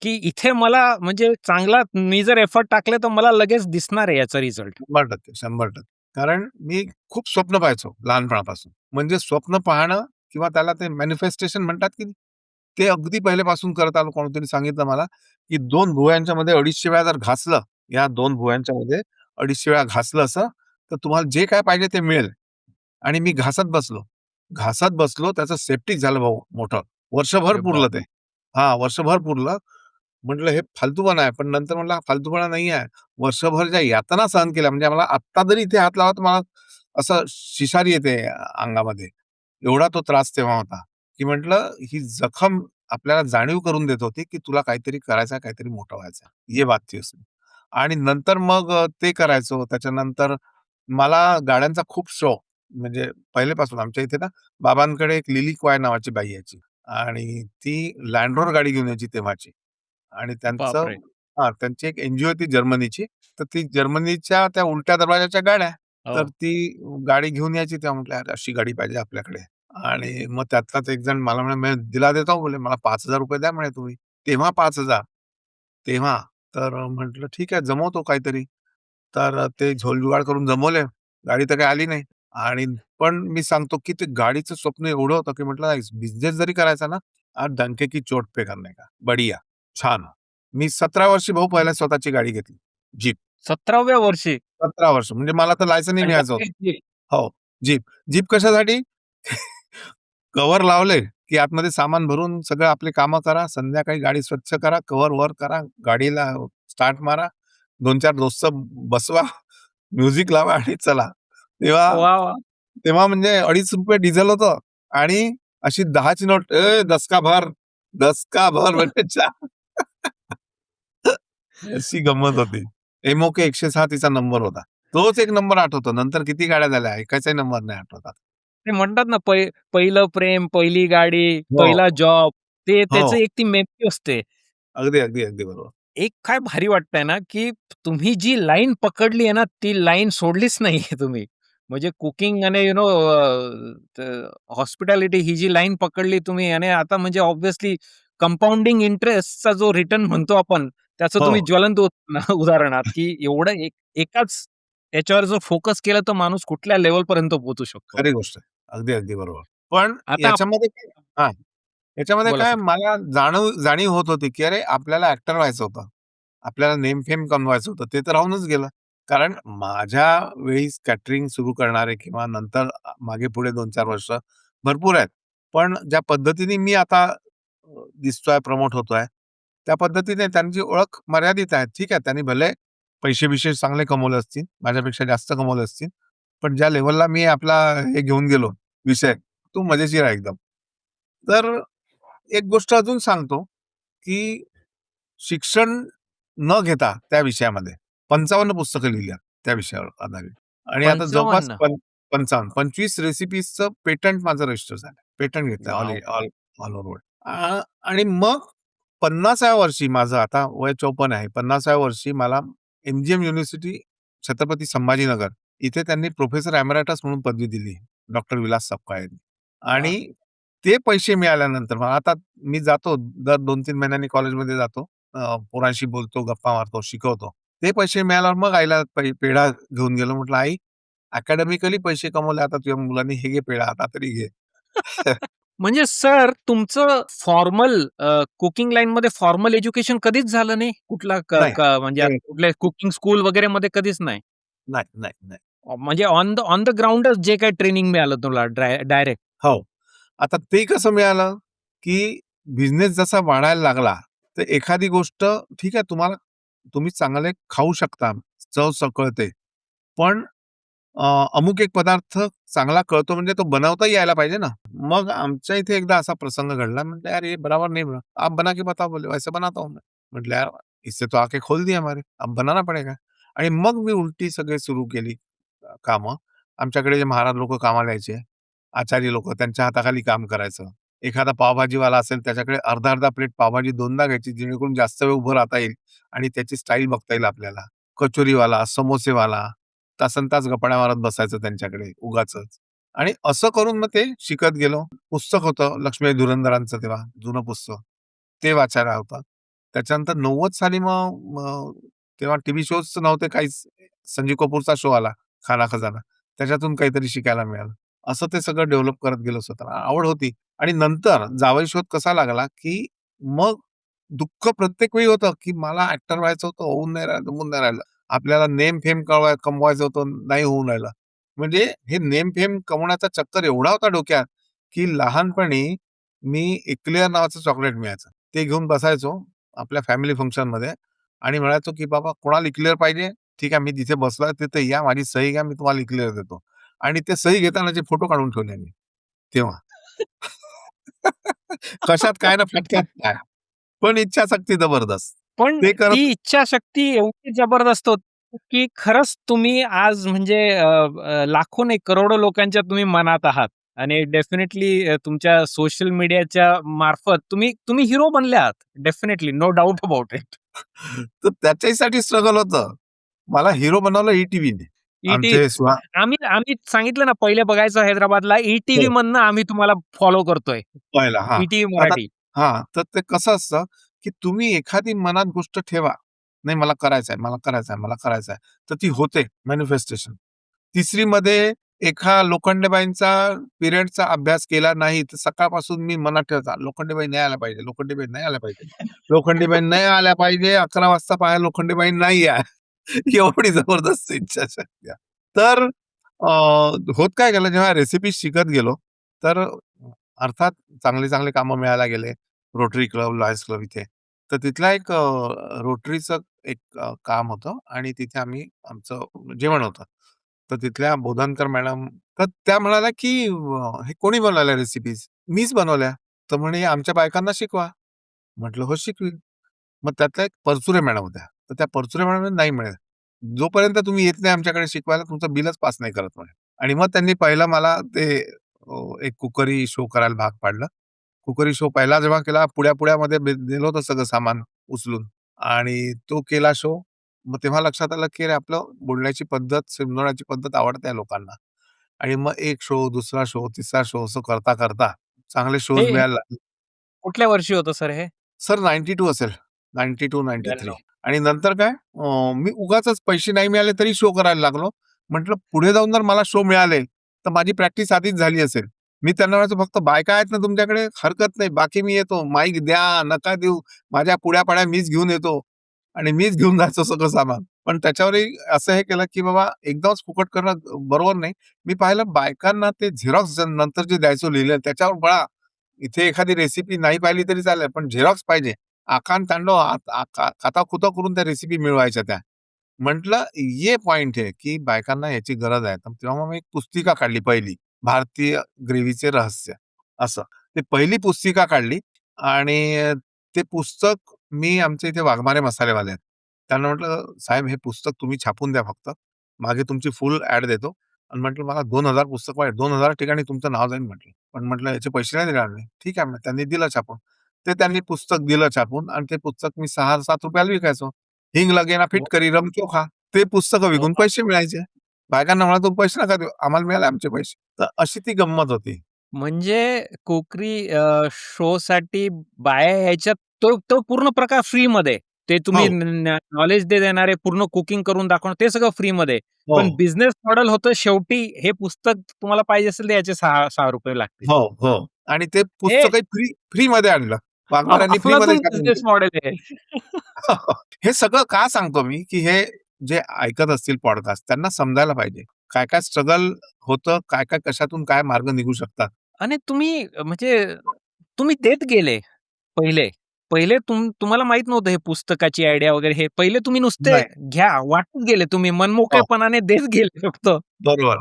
की इथे मला म्हणजे चांगला मी जर एफर्ट टाकले, तर मला लगेच दिसणार आहे याचा रिझल्ट. 100% 100% कारण मी खूप स्वप्न पाहायचो लहानपणापासून. म्हणजे स्वप्न पाहणं किंवा त्याला ते मॅनिफेस्टेशन म्हणतात की नाही, ते अगदी पहिल्यापासून करत आलो. कोणीतरी सांगितलं मला, की 2 भुवयांच्या मध्ये 250 वेळा जर घासलं, या 2 भुवयांच्या मध्ये 250 वेळा घासलं असं, तर तुम्हाला जे काय पाहिजे ते मिळेल. आणि मी घासत बसलो. घासत बसलो, त्याचं सेप्टिक झालं भाऊ मोठं. वर्षभर अरे पुरलं ते. बापरे! हां, वर्षभर पुरलं. म्हटलं हे फालतूपणा आहे. पण नंतर म्हटलं हा फालतूपणा नाही आहे. वर्षभर ज्या यातना सहन केल्या म्हणजे मला आत्ता जरी इथे हात लावला तर मला असं शिसारी येते अंगामध्ये. एवढा तो त्रास तेव्हा होता, की म्हटलं ही जखम आपल्याला जाणीव करून देत होती, की तुला काहीतरी करायचं आहे, काहीतरी मोठं व्हायचं आहे. ये बात थी उसमें. आणि नंतर मग ते करायचो. त्याच्यानंतर मला गाड्यांचा खूप शौक म्हणजे पहिलेपासून आमच्या इथे ना बाबांकडे एक लिली क्वाय नावाची बाई यायची आणि ती लँड रोव्हर गाडी घेऊन यायची तेव्हाची. आणि त्यांचं बापरे! हां, त्यांची एक एन होती जर्मनीची. तर ती जर्मनीच्या त्या उलट्या दरवाजाच्या गाड्या. तर हो. ती गाडी घेऊन यायची तेव्हा म्हटलं, "अरे, अशी गाडी पाहिजे आपल्याकडे." आणि मग त्यातलाच एक जण मला म्हणे, "मैं दिला देता हूँ." बोलले, "मला ₹5,000 द्या" म्हणे तुम्ही. तेव्हा 5,000 तेव्हा. तर म्हटलं, "ठीक आहे, जमवतो काहीतरी." तर ते झोलजुगाड करून जमवले. गाडी तर काही आली नाही आणि पण मी सांगतो, की ते गाडीचं स्वप्न एवढं होतं, की म्हटलं बिझनेस जरी करायचा ना, आज डंके की चोट पे करने का. बढिया. छान. मी 17 वर्षी भाऊ पहिल्या स्वतःची गाडी घेतली. जीप. 17व्या वर्षी 17 वर्ष म्हणजे मला तर लायसनही आणि मिळायचं होतं. डायरेक्ट हो, जीप. जीप कशासाठी? कव्हर लावले, की आतमध्ये सामान भरून सगळं आपली कामं करा. संध्याकाळी गाडी स्वच्छ करा, कव्हर वर करा, गाडीला स्टार्ट मारा, 2-4 दोस्त बसवा, म्युझिक लावा आणि चला. तेव्हा वाह! वाह! तेव्हा म्हणजे ₹2.5 डिझेल होतं आणि अशी 10 ची नोट, "ए 10 का भर, 10 का भर" म्हणजे अशी गंमत होती. एम-ओ-के 106 तिचा नंबर होता. तोच एक नंबर आठवतो. नंतर किती गाड्या झाल्या, एकाचाही नंबर नाही आठवत आता. ते म्हणतात ना, पहिलं प्रेम, पहिली गाडी, हो, पहिला जॉब ते त्याचं हो. एक ती मेमरी असते. अगदी, अगदी, अगदी बरोबर. एक काय भारी वाटतंय ना, की तुम्ही जी लाईन पकडली आहे ना, ती लाईन सोडलीच नाहीये तुम्ही. म्हणजे कुकिंग आणि हॉस्पिटॅलिटी ही जी लाईन पकडली तुम्ही आणि आता म्हणजे ऑब्व्हियसली कंपाउंडिंग इंटरेस्टचा जो रिटर्न म्हणतो आपण, त्याचं हो, तुम्ही ज्वलंत उदाहरण आहात, की एवढं एकाच याच्यावर जर फोकस केला तर माणूस कुठल्या लेव्हलपर्यंत पोहोचू शकतो. खरी गोष्ट आहे. अगदी, अगदी बरोबर. पण आता याच्यामध्ये काय हां, याच्यामध्ये बोला काय सर. मला जाणीव होत होती, की अरे आपल्याला ॲक्टर व्हायचं होतं. आपल्याला नेम फेम कमवायचं होतं. ते तर राहूनच गेलं. कारण माझ्या वेळी कॅटरिंग सुरू करणारे किंवा नंतर मागे-पुढे 2-4 वर्ष भरपूर आहेत. पण ज्या पद्धतीने मी आता दिसतोय, प्रमोट होतोय, त्या पद्धतीने त्यांची ओळख मर्यादित आहे. ठीक आहे, त्यांनी भले पैसे-बिसे चांगले कमवले असतील, माझ्यापेक्षा जास्त कमवले असतील. पण ज्या लेव्हलला मी आपला हे घेऊन गेलो विषय, तो मजेशीर आहे एकदम. तर एक गोष्ट अजून सांगतो, की शिक्षण न घेता त्या विषयामध्ये 55 पुस्तकं लिहिली त्या विषयावर आधारित आणि आता जवळपास 55 55 25 रेसिपीजचं पेटंट माझं रजिस्टर झालं. पेटंट घेतलं all wow! All all over world. आणि मग 50व्या वर्षी माझं आता वय 54 आहे. 50व्या वर्षी मला एम-जी-एम युनिव्हर्सिटी छत्रपती संभाजीनगर इथे त्यांनी प्रोफेसर एमेरिटस म्हणून पदवी दिली. डॉक्टर विलास सपकाळ यांनी. वाह! आणि ते पैसे मिळाल्यानंतर मग आता मी जातो दर 2-3 महिन्यांनी कॉलेजमध्ये जातो. पोरांशी बोलतो, गप्पा मारतो, शिकवतो. ते पैसे मिळाल्यावर मग आईला पेढा घेऊन गेलो. म्हटलं, "आई, अकॅडमिकली पैसे कमवले, आता तुझ्या मुलांनी हे घे पेढा, आता तरी घे." म्हणजे सर तुमचं कुकिंग लाईनमध्ये फॉर्मल एज्युकेशन कधीच झालं नाही? कुठला क नाही. क म्हणजे ते आता कुठल्या कुकिंग स्कूल वगैरेमध्ये कधीच नाही? नाही, नाही, नाही. म्हणजे ऑन द ग्राउंडच जे काही ट्रेनिंग मिळालं तुला डायरेक्ट. हो. आता ते कसं मिळालं, की बिझनेस जसा वाढायला लागला, तर एखादी गोष्ट ठीक आहे तुम्ही चांगले खाऊ शकता, चव कळते. पण अमुक एक पदार्थ चांगला कळतो म्हणजे तो बनवता यायला पाहिजे ना. मग आमच्या इथे एकदा असा प्रसंग घडला. म्हटलं, "यार ये बराबर नहीं बना." "आप बना के बताओ." बोले, "वैसे बनाता हूँ मैं." म्हटलं, "यार इससे तो आँखें खोल दी हमारी, अब बनाना पड़ेगा." आणि मग मी उलटी सगळी सुरू केली कामं. आमच्याकडे जे महाराज लोकं कामाला यायचे, आचारी लोकं त्यांच्या हाताखाली काम करायचं. एखादा पावभाजीवाला असेल त्याच्याकडे अर्धा-अर्धा प्लेट पावभाजी 2दा घ्यायची जेणेकरून जास्त वेळ उभं राहता येईल आणि त्याची स्टाईल बघता येईल आपल्याला. कचोरीवाला, समोसेवाला तासनतास गपाण्या मारत बसायचं त्यांच्याकडे उगाचच. आणि असं करून मग ते शिकत गेलो. पुस्तक होतं लक्ष्मीबाई धुरंदरांचं तेव्हा जुनं पुस्तक. ते वाचायला होतं. त्याच्यानंतर 90 साली मग तेव्हा टीव्ही शोज नव्हते काहीच. संजीव कपूरचा शो आला, खाना खजाना. त्याच्यातून काहीतरी शिकायला मिळालं. असं ते सगळं डेव्हलप करत गेलो स्वतःला. आवड होती आणि नंतर जावई शोध कसा लागला, की मग दुःख प्रत्येक वेळी होतं, की मला ॲक्टर व्हायचं होतं, होऊन नाही राहिलं, जमून नाही राहिलं. आपल्याला नेम फेम कमवायचं होतं, नाही होऊन राहिलं. म्हणजे हे नेम फेम कमवण्याचा चक्कर एवढा होता डोक्यात, की लहानपणी मी एक्लेअर नावाचं चॉकलेट मिळायचं. ते घेऊन बसायचो आपल्या फॅमिली फंक्शनमध्ये आणि म्हणायचो, की "बाबा कोणाला इक्लेअर पाहिजे? ठीक आहे, मी जिथे बसलोय तिथे या, माझी सही घ्या, मी तुम्हाला इक्लेअर देतो." आणि ते सही घेतानाचे फोटो काढून ठेवले मी तेव्हा. कशात काय ना फटक्यात काय. पण इच्छाशक्ती जबरदस्त. पण ते ती करत इच्छाशक्ती एवढी जबरदस्त होती, की खरंच तुम्ही आज म्हणजे लाखो नाही करोडो लोकांच्या तुम्ही मनात आहात आणि डेफिनेटली तुमच्या सोशल मीडियाच्या मार्फत तुम्ही तुम्ही हिरो बनले आहात. Definitely no doubt about it. तर त्याच्यासाठी स्ट्रगल होतं. मला हिरो बनवलं ई-टीव्हीने. ई-टी आमचे सुहा आम्ही आम्ही सांगितलं ना पहिले बघायचो हैदराबादला ई-टीव्ही हो, मधनं आम्ही तुम्हाला फॉलो करतोय. पहिला. हां. ई-टीव्ही आता मराठी. हां, तर ते कसं असतं, की तुम्ही एखादी मनात गोष्ट ठेवा. नाही मला करायचंय, मला करायचंय, मला करायचंय. तर ती होते मॅनिफेस्टेशन. तिसरीमध्ये एका लोखंडेबाईंचा पिरियडचा अभ्यास केला नाही, तर सकाळपासून मी मनात ठेवायचा, लोखंडेबाई नाही आल्या पाहिजे, लोखंडेबाई नाही आल्या पाहिजे. लोखंडेबाई नाही आल्या पाहिजे, 11 वाजता पाहिजे लोखंडेबाई नाही आहे. एवढी जबरदस्त इच्छाशक्ती आहे. तर होत काय गेलं जेव्हा रेसिपी शिकत गेलो, तर अर्थात चांगले-चांगले कामं मिळायला गेले. रोटरी क्लब, लॉयर्स क्लब इथे. तर तिथला एक रोटरीचं एक काम होतं आणि तिथे आम्ही आमचं जेवण होतं. तर तिथल्या बोधनकर मॅडम तर त्या म्हणाल्या, की "हे कोणी बनवल्या रेसिपीज?" "मीच बनवल्या." तर म्हणे, "आमच्या बायकांना शिकवा." म्हटलं, "हो, शिकवीन." मग त्यातल्या एक परचुरे मॅडम होत्या. तर त्या परचुरे मॅडम म्हणाल्या, "नाही म्हणे, जोपर्यंत तुम्ही येत नाही आमच्याकडे शिकवायला तुमचं बिलच पास नाही करत" म्हणे. आणि मग त्यांनी पहिलं मला ते एक कुकरी शो करायला भाग पाडलं. कुकरी शो पहिला जेव्हा केला पुड्या-पुड्यामध्ये नेलं होतं सगळं सामान उचलून आणि तो केला शो. मग तेव्हा लक्षात आलं, की अरे आपलं बोलण्याची पद्धत, समजवण्याची पद्धत आवडते या लोकांना. आणि मग एक शो, दुसरा शो, तिसरा शो असं करता-करता चांगले हे शोज हे मिळायला लागले. कुठल्या वर्षी होतं सर हे? सर 92 असेल. 92-93 92. आणि नंतर काय मी उगाचच पैसे नाही मिळाले तरी शो करायला लागलो. म्हटलं पुढे जाऊन जर मला शो मिळाले, तर माझी प्रॅक्टिस आधीच झाली असेल. मी त्यांना म्हणायचो, "फक्त बायका आहेत ना तुमच्याकडे? हरकत नाही. बाकी मी येतो. माईक द्या, नका देऊ. माझ्या पुड्या-पाड्या मीच घेऊन येतो." आणि मीच घेऊन जायचो सगळं सामान. पण त्याच्यावरही असं हे केलं, की बाबा एकदमच फुकट करणं बरोबर नाही. मी पाहिलं बायकांना ते झेरॉक्स नंतर जे द्यायचो लिहिलं त्याच्यावर बघा, इथे एखादी रेसिपी नाही पाहिली तरी चालेल, पण झेरॉक्स पाहिजे. आकांत-तांडव काता-कुता करून त्या रेसिपी मिळवायच्या त्या. म्हटलं ये पॉइंट है, की बायकांना याची गरज आहे. तर तेव्हा मग मी एक पुस्तिका काढली पहिली. भारतीय ग्रेव्हीचे रहस्य असं. ते पहिली पुस्तिका काढली आणि ते पुस्तक मी आमच्या इथे वाघमारे मसालेवाले आहेत. त्यांना म्हटलं, "साहेब हे पुस्तक तुम्ही छापून द्या फक्त. मागे तुमची फुल ॲड देतो." आणि म्हटलं, "मला 2,000 पुस्तक पाहिजे. 2,000 ठिकाणी तुमचं नाव जाईल" म्हटलं. पण म्हटलं, "याचे पैसे नाही देणार मी." "ठीक आहे." म्हणे. त्यांनी दिलं छापून. ते त्यांनी पुस्तक दिलं छापून आणि ते पुस्तक मी ₹6-7 ला विकायचो. "हिंग लगे ना हो, फिटकरी रम क्यों खा." ते पुस्तकं हो. विकून पैसे मिळायचे. बायकांना म्हणा, "तुम्ही पैसे नका देऊ, आम्हाला मिळाले आमचे पैसे." तर अशी ती गंमत होती. म्हणजे कोकरी शोसाठी बाया यायच्यात तो तो पूर्ण प्रकार फ्रीमध्ये. ते तुम्ही हो, नॉलेज देणारे पूर्ण कुकिंग करून दाखवणं ते सगळं फ्रीमध्ये. हो, पण बिझनेस मॉडेल होतं शेवटी हे पुस्तक तुम्हाला पाहिजे असेल तर याचे ₹6 लागतील. हो, हो. आणि ते हे पुस्तकही फ्रीमध्ये आणलं. वाघमाऱ्यांनी फ्रीमध्ये अफलातून छापून बिझनेस दिलं. मॉडेल आहे. हे सगळं का सांगतो मी, की हे जे ऐकत असतील पॉडकास्ट त्यांना समजायला पाहिजे. काय-काय स्ट्रगल होतं, काय-काय कशातून काय मार्ग निघू शकतात. आणि तुम्ही म्हणजे तुम्ही देत गेले पहिले. पहिले तुम्हाला माहीत नव्हतं हे पुस्तकाची आयडिया वगैरे हे. पहिले तुम्ही नुसते नाही. घ्या, वाटत गेले तुम्ही हो, मनमोकळेपणाने देत गेले फक्त. बरोबर.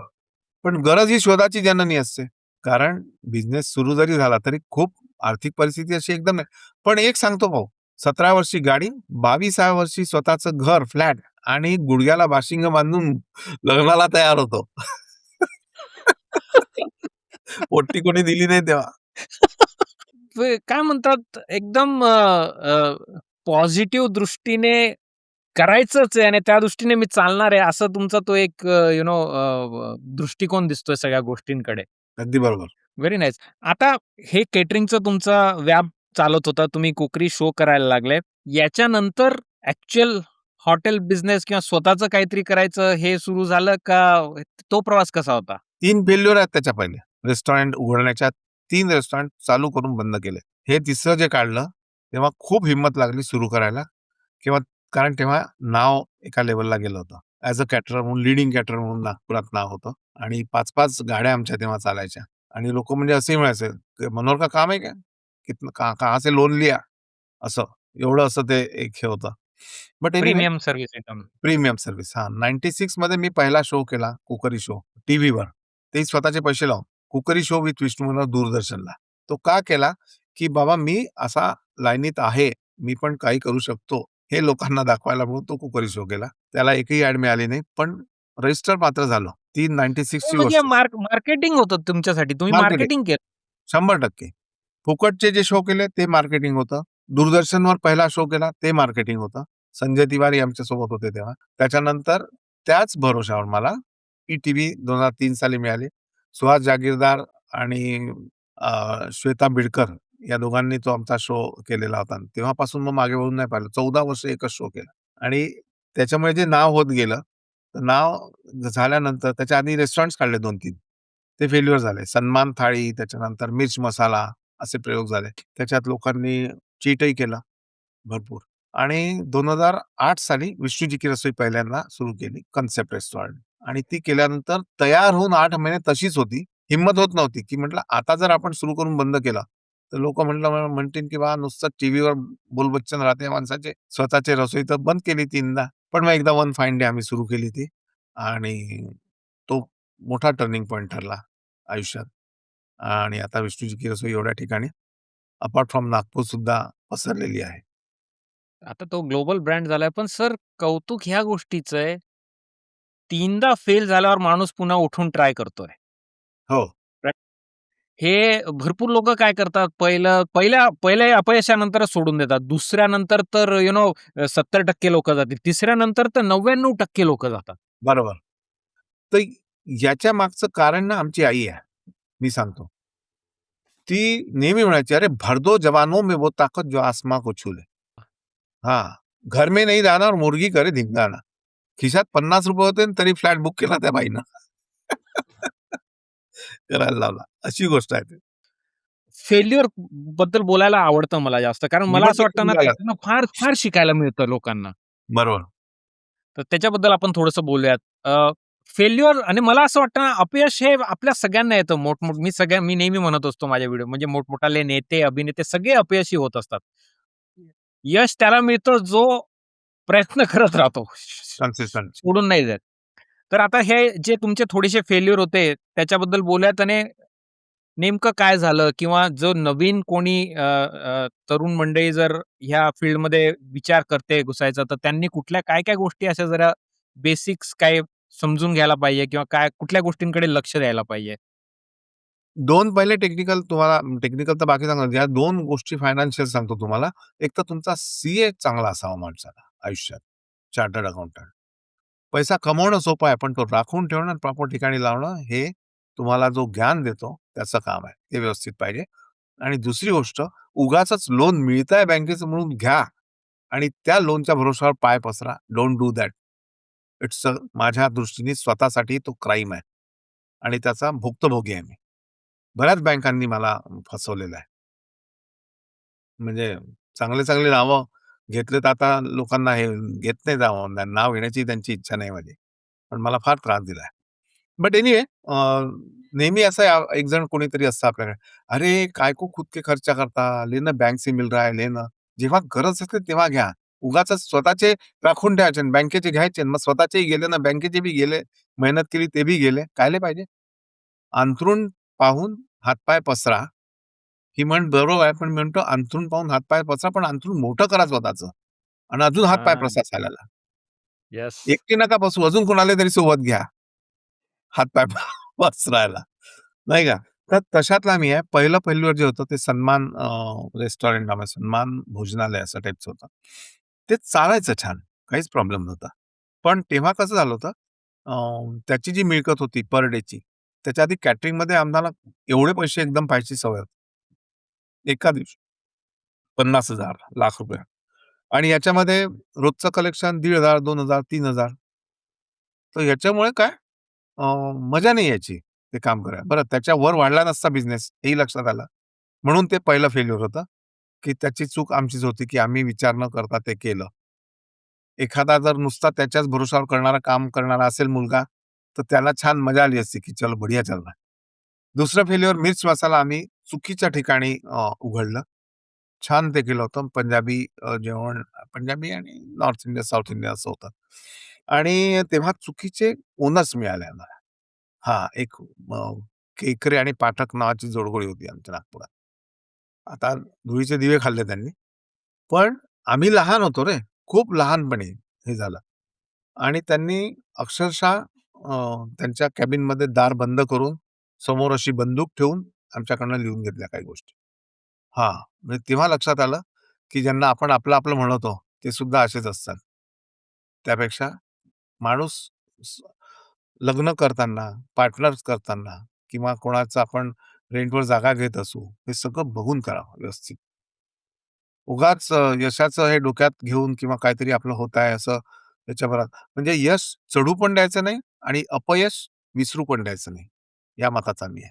पण गरज ही शोधाची जननी असते. कारण बिझनेस सुरू जरी झाला तरी खूप आर्थिक परिस्थिती अशी एकदम नाही. पण एक सांगतो भाऊ, 17 वर्षी गाडी, 22व्या वर्षी स्वतःचं घर, फ्लॅट आणि गुडघ्याला बाशिंग बांधून लग्नाला तयार होतो. ओटी कोणी दिली नाही तेव्हा. काय म्हणतात एकदम पॉझिटिव्ह दृष्टीने करायचंच आहे आणि त्या दृष्टीने मी चालणार आहे, असा तुमचा तो एक दृष्टिकोन दिसतोय सगळ्या गोष्टींकडे. अगदी बरोबर. Very nice. आता हे केटरिंगचा तुमचा व्याप चालत होता. तुम्ही कुकरी शो करायला लागले. याच्यानंतर ॲक्चुअल हॉटेल बिझनेस किंवा स्वतःचं काहीतरी करायचं हे सुरू झालं का? तो प्रवास कसा होता? 3 फेल्युअर आहेत त्याच्या पहिले. रेस्टॉरंट उघडण्याच्या 3 रेस्टॉरंट चालू करून बंद केले. हे तिसरं जे काढलं, तेव्हा खूप हिंमत लागली सुरू करायला. किंवा कारण तेव्हा नाव एका लेव्हलला गेलं होतं. ॲज अ कॅटरर म्हणून लीडिंग कॅटरर म्हणून नागपुरात नाव होतं आणि 5-5 गाड्या आमच्या तेव्हा चालायच्या आणि लोकं म्हणजे असेही म्हणायचे, "मनोहर का काम है क्या? कितना कहाँ से लोन लिया?" असं. एवढं असं ते एक हे होतं. बट एनिवे प्रीमियम सर्व्हिस एकदम. Premium service. हां, 96 मध्ये मी पहिला शो केला, कुकरी शो टीव्हीवर. तेही स्वतःचे पैसे लावून. कुकरी शो विथ विष्णू मनोहर दूरदर्शनला. तो का केला, की बाबा मी असा लाईनीत आहे, मी पण काही करू शकतो, हे लोकांना दाखवायला म्हणून तो कुकरी शो केला. त्याला एकही ॲड मिळाली नाही, पण रजिस्टर मात्र झालं. ती 96 ते ची म्हणजे गोष्ट आहे. मार्केटिंग होतं तुमच्यासाठी. तुम्ही मार्केटिंग मार्केटिंग केलं. 100% फुकटचे जे शो केले ते मार्केटिंग होतं. दूरदर्शनवर पहिला शो केला ते मार्केटिंग होतं. संजय तिवारी आमच्यासोबत होते तेव्हा. त्याच्यानंतर त्याच भरोश्यावर मला ई-टीव्ही 2003 साली मिळाली. सुहास जागीरदार आणि श्वेता बिडकर या दोघांनी तो आमचा शो केलेला होता. तेव्हापासून मग मागे वळून नाही पाहिलं. 14 वर्ष एकच शो केला आणि त्याच्यामुळे जे नाव होत गेलं, तर नाव झाल्यानंतर त्याच्या आधी रेस्टॉरंट्स काढले 2-3 ते फेल्युअर झाले. सन्मान थाळी, त्याच्यानंतर मिर्च मसाला असे प्रयोग झाले. त्याच्यात लोकांनी चीटही केला भरपूर आणि 2008 साली विष्णूजी की रसोई पहिल्यांदा सुरू केली कन्सेप्ट रेस्टॉरंट आणि ती केल्यानंतर तयार होऊन 8 महिने तशीच होती. हिंमत होत नव्हती, की म्हटलं आता जर आपण सुरू करून बंद केलं, तर लोकं म्हणतील, की "बा नुसतं टीव्हीवर बोलबच्चन राहते या माणसाचे. स्वतःची रसोई तर बंद केली 3दा." पण मग एकदा वन फाईन डे आम्ही सुरू केली ती आणि तो मोठा टर्निंग पॉइंट ठरला आयुष्यात. आणि आता विष्णूजी की रसोई एवढ्या ठिकाणी अपार्ट फ्रॉम नागपूर सुद्धा पसरलेली आहे. आता तो ग्लोबल ब्रँड झालाय. पण सर कौतुक ह्या गोष्टीचं आहे, 3दा फेल झाल्यावर माणूस पुन्हा उठून ट्राय करतोय. हो, राइट? हे भरपूर लोकं काय करतात, पहिल्या अपयशानंतरच सोडून देतात. दुसऱ्यानंतर तर 70% लोकं जातील. तिसऱ्यानंतर तर 99% लोकं जातात. बरोबर. तर याच्या मागचं कारण ना आमची आई आहे. मी सांगतो. ती नेहमी म्हणायची, "अरे भर दो जवानों में वो ताकत जो आसमां को छू ले." हां. घर में नहीं जाना और मुर्गी करे धिंगाणा. खिशात ₹50 होते आणि तरी फ्लॅट बुक केला त्या बाईनं. करायला लावला. अशी गोष्ट आहे ती. फेल्युअर बद्दल बोलायला आवडतं मला जास्त. कारण मला असं निवडणूक वाटतं ना, निघाल्यात. त्यातनं फार फार शिकायला मिळतं लोकांना. बरोबर. तर त्याच्याबद्दल आपण थोडंसं बोलूयात. फेल्युअर आणि मला असं वाटतं ना, अपयश हे आपल्या सगळ्यांना येतं. मी नेहमी म्हणत असतो माझ्या व्हिडिओ म्हणजे मोठमोठाले नेते, अभिनेते सगळे अपयशी होत असतात. यश त्याला मिळतं जो प्रयत्न करत राहतो. कन्सिस्टन्सी. सोडून नाही जात. तर आता हे जे तुमचे थोडेसे फेल्युअर होते त्याच्याबद्दल बोलूयात आणि नेमकं काय झालं? किंवा जो नवीन कोणी तरुण मंडळी जर ह्या फील्डमध्ये विचार करते घुसायचा, तर त्यांनी काय-काय गोष्टी अशा जरा बेसिक्स काय समजून घ्यायला पाहिजे किंवा काय कुठल्या गोष्टींकडे लक्ष द्यायला पाहिजे? 2 पहिले टेक्निकल तर बाकी सांगणार. या 2 गोष्टी फायनान्शियल सांगतो तुम्हाला. एक तर तुमचा सीए चांगला असावा माणसाला आयुष्यात, चार्टर्ड अकाउंटंट. पैसा कमवणं सोपं आहे, पण तो राखून ठेवणं आणि प्रॉपर ठिकाणी लावणं हे तुम्हाला जो ज्ञान देतो त्याचं काम आहे. ते व्यवस्थित पाहिजे. आणि दुसरी गोष्ट उगाचच लोन मिळतंय बँकेचं म्हणून घ्या आणि त्या लोनच्या भरोश्यावर पाय पसरा. Don't do that. माझ्या दृष्टीने स्वतःसाठी तो क्राईम आहे आणि त्याचा भुक्तभोगी आहे मी. बऱ्याच बँकांनी मला फसवलेलं आहे. म्हणजे चांगले-चांगले नावं घेतलेत आता लोकांना हे घेत नाहीत नाव घेण्याची त्यांची इच्छा नाही माझी. पण मला फार त्रास दिलाय. बट एनिवे नेहमी असं एक जण कोणीतरी असतं आपल्याकडे, "अरे काय को खुद के खर्चा करता? लेना बैंक से मिल रहा है, लेना." जेव्हा गरज असते तेव्हा घ्या. उगाचच स्वतःचे राखून ठेवायचे आणि बँकेचे घ्यायचे आणि मग स्वतःचेही गेले ना बँकेचे बी गेले, मेहनत केली ते बी गेले. कायले पाहिजे? अंथरूण पाहून हातपाय पसरा. ही म्हण बरोबर आहे, पण मी म्हणतो अंथरूण पाहून हातपाय पसरा, पण अंथरूण मोठं करा स्वतःचं आणि अजून हातपाय हां. पसरा चालायला. येस. एकटे नका बसू, अजून कोणाला तरी सोबत घ्या. हातपाय पसरायला, नाही का? तर तशातला मी आहे. पहिलं फेल्युअर जे होतं ते सन्मान रेस्टॉरंट नाव आहे. सन्मान भोजनालय असं टाइपचं होतं. ते चालायचं छान, काहीच प्रॉब्लेम नव्हता. पण तेव्हा कसं झालं होतं, त्याची जी मिळकत होती पर डेची, त्याच्या आधी कॅटरिंगमध्ये आम्हाला एवढे पैसे एकदम पाहायची सवय होती. एका दिवशी 50,000 लाख रुपये आणि याच्यामध्ये रोजचं कलेक्शन 1,500, 2,000, 3,000 तर याच्यामुळे काय मजा नाही यायची ते काम करायला. बरं त्याच्यावर वाढला नसता बिझनेस हेही लक्षात आलं. म्हणून ते पहिलं फेल्युअर होतं, की त्याची चूक आमचीच होती, की आम्ही विचार न करता ते केलं. एखादा जर नुसता त्याच्याच भरोश्यावर काम करणारा असेल मुलगा, तर त्याला छान मजा आली असती, की चलो बढ़िया चल रहा है. दुसरं फेल्युअर मिर्च मसाला आम्ही चुकीच्या ठिकाणी उघडलं. छान ते केलं होतं. जेवण पंजाबी आणि नॉर्थ इंडिया, साउथ इंडिया असं होतं. आणि तेव्हा चुकीचे ओनर्स मिळाले आम्हाला. हां, एक केकरे आणि पाठक नावाची जोडगोळी होती आमच्या नागपुरात. आता धुळीचे दिवे खाल्ले त्यांनी. पण आम्ही लहान होतो रे, खूप लहानपणी हे झालं आणि त्यांनी अक्षरशः त्यांच्या कॅबिनमध्ये दार बंद करून, समोर अशी बंदूक ठेवून आमच्याकडनं लिहून घेतल्या काही गोष्टी. हां, म्हणजे तेव्हा लक्षात आलं, की ज्यांना आपण आपलं-आपलं म्हणवतो, ते सुद्धा असेच असतात. त्यापेक्षा माणूस स लग्न करताना, पार्टनर्स करताना किंवा कोणाचं आपण रेंटवर जागा घेत असू, हे सगळं बघून करावं व्यवस्थित. उगाच यशाचं हे डोक्यात घेऊन किंवा काहीतरी आपलं होत आहे असं त्याच्याभरात म्हणजे यश चढू पण द्यायचं नाही आणि अपयश विसरू पण द्यायचं नाही. या मताचा मी आहे.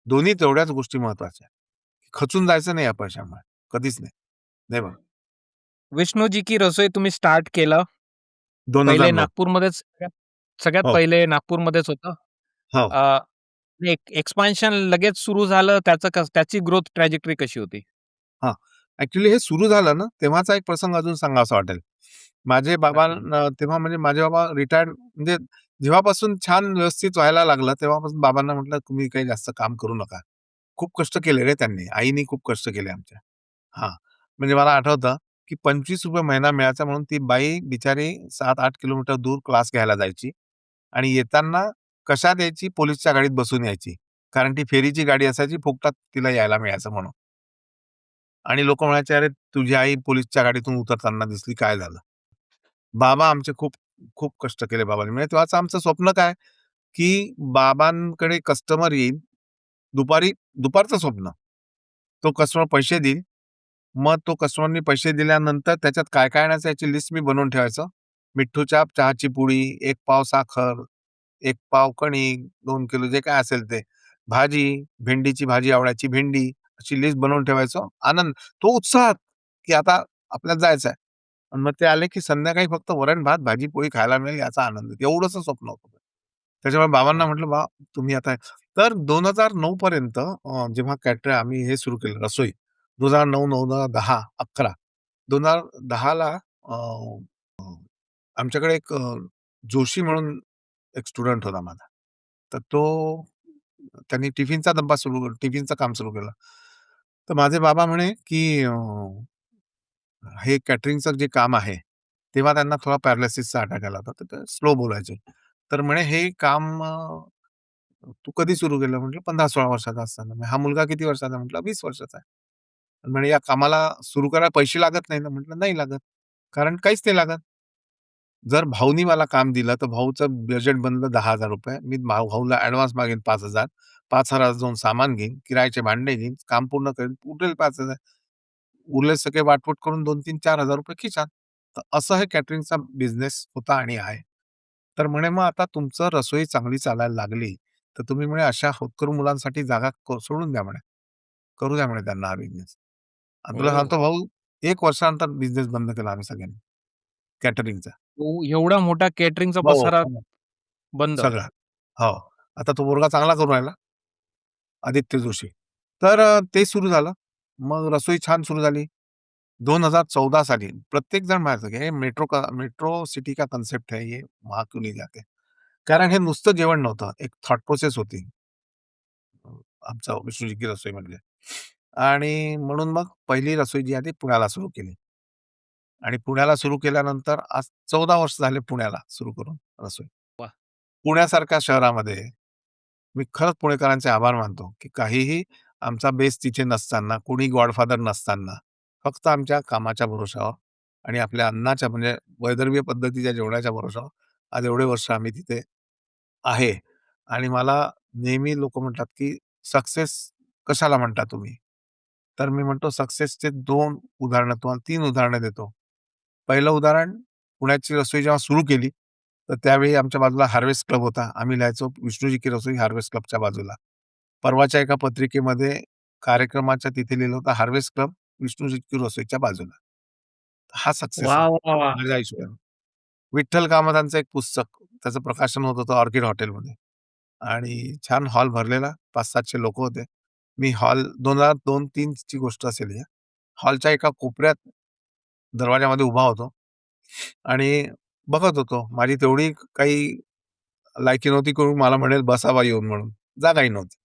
दोन्ही तेवढ्याच गोष्टी महत्त्वाच्या आहेत. खचून जायचं नाही अपयशामुळे. कधीच नाही. नेव्हर. विष्णूजी की रसोई तुम्ही स्टार्ट केलं. पहिले 2009. नागपूरमध्येच सगळ्यात हो, पहिले नागपूरमध्येच होतं. हो. अ, एक एक्सपान्शन लगेच सुरू झालं. त्याची ग्रोथ ट्रॅजेक्टरी कशी होती? हां. ॲक्चुअली हे सुरू झालं ना, तेव्हाचा एक प्रसंग अजून सांगावासा वाटेल. माझे बाबा नक्की. तेव्हा म्हणजे माझे बाबा रिटायर्ड म्हणजे जेव्हापासून छान व्यवस्थित व्हायला लागलं, तेव्हापासून बाबांना म्हटलं, "तुम्ही काही जास्त काम करू नका." खूप कष्ट केले रे त्यांनी. आईनी खूप कष्ट केले आमच्या. हां. म्हणजे मला आठवतं, की ₹25 महिना मिळायचा म्हणून ती बाई बिचारी 7-8 किलोमीटर दूर क्लास घ्यायला जायची आणि येताना कशात यायची? पोलिसच्या गाडीत बसून यायची. कारण ती फेरीची गाडी असायची, फुकटात तिला यायला मिळायचं म्हणून. आणि लोकं म्हणायचे, "अरे, तुझी आई पोलिसच्या गाडीतून उतरताना दिसली, काय झालं?" बाबा आमचे खूप, खूप कष्ट केले बाबांनी. म्हणजे तेव्हाचं आमचं स्वप्न काय, की बाबांकडे कस्टमर येईल, दुपारी दुपारचं स्वप्न. तो कस्टमर पैसे देईल. मग तो कस्टमरनी पैसे दिल्यानंतर त्याच्यात काय-काय आणायचं याची लिस्ट मी बनवून ठेवायचो. मिठ्ठूच्या चहाची पुडी, 1 पाव साखर, 1 पाव कणिक, 2 किलो जे काय असेल ते. भाजी, भेंडीची भाजी आवडायची भेंडी, अशी लिस्ट बनवून ठेवायचो. आनंद तो उत्साहात, की आता आपल्याला जायचं आहे. आणि मग ते आले, की संध्याकाळी फक्त वरण-भात, भाजी-पोळी खायला मिळेल याचा आनंद. एवढंसं स्वप्न होतं. त्याच्यामुळे बाबांना वाह! म्हटलं, "बा तुम्ही आता" तर 2009 पर्यंत जेव्हा आम्ही हे सुरू केलं रसोई 2009, 2010, 11 2010 ला अ, अ, आमच्याकडे एक जोशी म्हणून एक स्टुडंट होता माझा. तर त्यांनी टिफिनचं काम सुरू केलं. तर माझे बाबा म्हणे, की हे कॅटरिंगचं जे काम आहे, तेव्हा त्यांना थोडा पॅरालिसिसचा अटॅक आला होता. तर ते स्लो बोलायचे. तर म्हणे, "हे काम तू कधी सुरू केलं?" म्हटलं, "15-16 वर्षाचा असताना." "हा मुलगा किती वर्षाचा?" म्हटलं, "20 वर्षाचा आहे." म्हणे, "या कामाला सुरू करायला पैसे लागत नाही ना?" म्हटलं, "नाही लागत." कारण काहीच नाही लागत. जर भाऊनी मला काम दिलं, तर भाऊचं बजेट बनलं ₹10,000. मी भाऊला ॲडव्हान्स मागेन 5,000. 5,000 जाऊन सामान घेईन, किरायाचे भांडे घेईन, काम पूर्ण करेन, उरलेले 5,000. उरलेले सगळे वाटपूट करून 2,000-3,000 ₹4,000 खिशात. तर असं हे कॅटरिंगचा बिझनेस होता आणि आहे. तर म्हणे, "मग आता तुमचं रसोई चांगली चालायला लागली, तर तुम्ही म्हणे अशा होतकरू मुलांसाठी जागा सोडून द्या म्हणे. करू द्या म्हणे त्यांना हा बिझनेस." आणि तुला ओह! सांगतो भाऊ 1 वर्षानंतर बिझनेस बंद केला आम्ही सगळ्यांनी कॅटरिंगचा. एवढा मोठा केटरिंगचा हो, पसारा सगळं. बंद. सगळा. हो. आता तो पोरगा चांगला करून राहिला, आदित्य जोशी. तर ते सुरू झालं. मग रसोई छान सुरू झाली. 2014 साली प्रत्येक जण म्हणायचं, की "हे मेट्रो सिटी का कॉन्सेप्ट है ये, वहाँ क्यों नहीं जाते?" कारण हे नुसतं जेवण नव्हतं. एक थॉट प्रोसेस होती. अ, आमचा विष्णूजी की रसोई म्हणजे. आणि म्हणून मग पहिली रसोई जी आहे ती पुण्याला सुरू केली. आणि पुण्याला सुरू केल्यानंतर आज 14 वर्ष झाले पुण्याला सुरू करून रसोई. वाह! पुण्यासारख्या शहरामध्ये मी खरंच पुणेकरांचे आभार मानतो, की काहीही आमचा बेस तिथे नसताना, कोणी गॉडफादर नसताना, फक्त आमच्या कामाच्या भरोश्यावर आणि आपल्या अन्नाच्या म्हणजे वैदर्भीय पद्धतीच्या जेवणाच्या भरोश्यावर आज एवढे वर्ष आम्ही तिथे आहे. आणि मला नेहमी लोकं म्हणतात, की सक्सेस कशाला म्हणता तुम्ही? तर मी म्हणतो सक्सेसचे 2 उदाहरणं तुम्हाला 3 उदाहरणं देतो. पहिलं उदाहरण पुण्याची रसोई जेव्हा सुरू केली, तर त्यावेळी आमच्या बाजूला हार्वेस्ट क्लब होता. आम्ही लिहायचो विष्णूजी की रसोई हार्वेस्ट क्लबच्या बाजूला. परवाच्या एका पत्रिकेमध्ये कार्यक्रमाच्या तिथे लिहिलं होतं हार्वेस्ट क्लब विष्णूजी की रसोईच्या बाजूला. हा सक्सेस आहे वाह, वाह, वाह! माझ्या आयुष्यात. विठ्ठल कामतांचं एक पुस्तक त्याचं प्रकाशन होत होतं ऑर्किड हॉटेलमध्ये आणि छान हॉल भरलेला 500-700 लोकं होते. मी हॉल 2002-3 ची गोष्ट असेल ही. हॉलच्या एका कोपऱ्यात दरवाजामध्ये उभा होतो आणि बघत होतो. माझी तेवढी काही लायकी नव्हती करून मला म्हणेल बसावा येऊन म्हणून. जागाही नव्हती.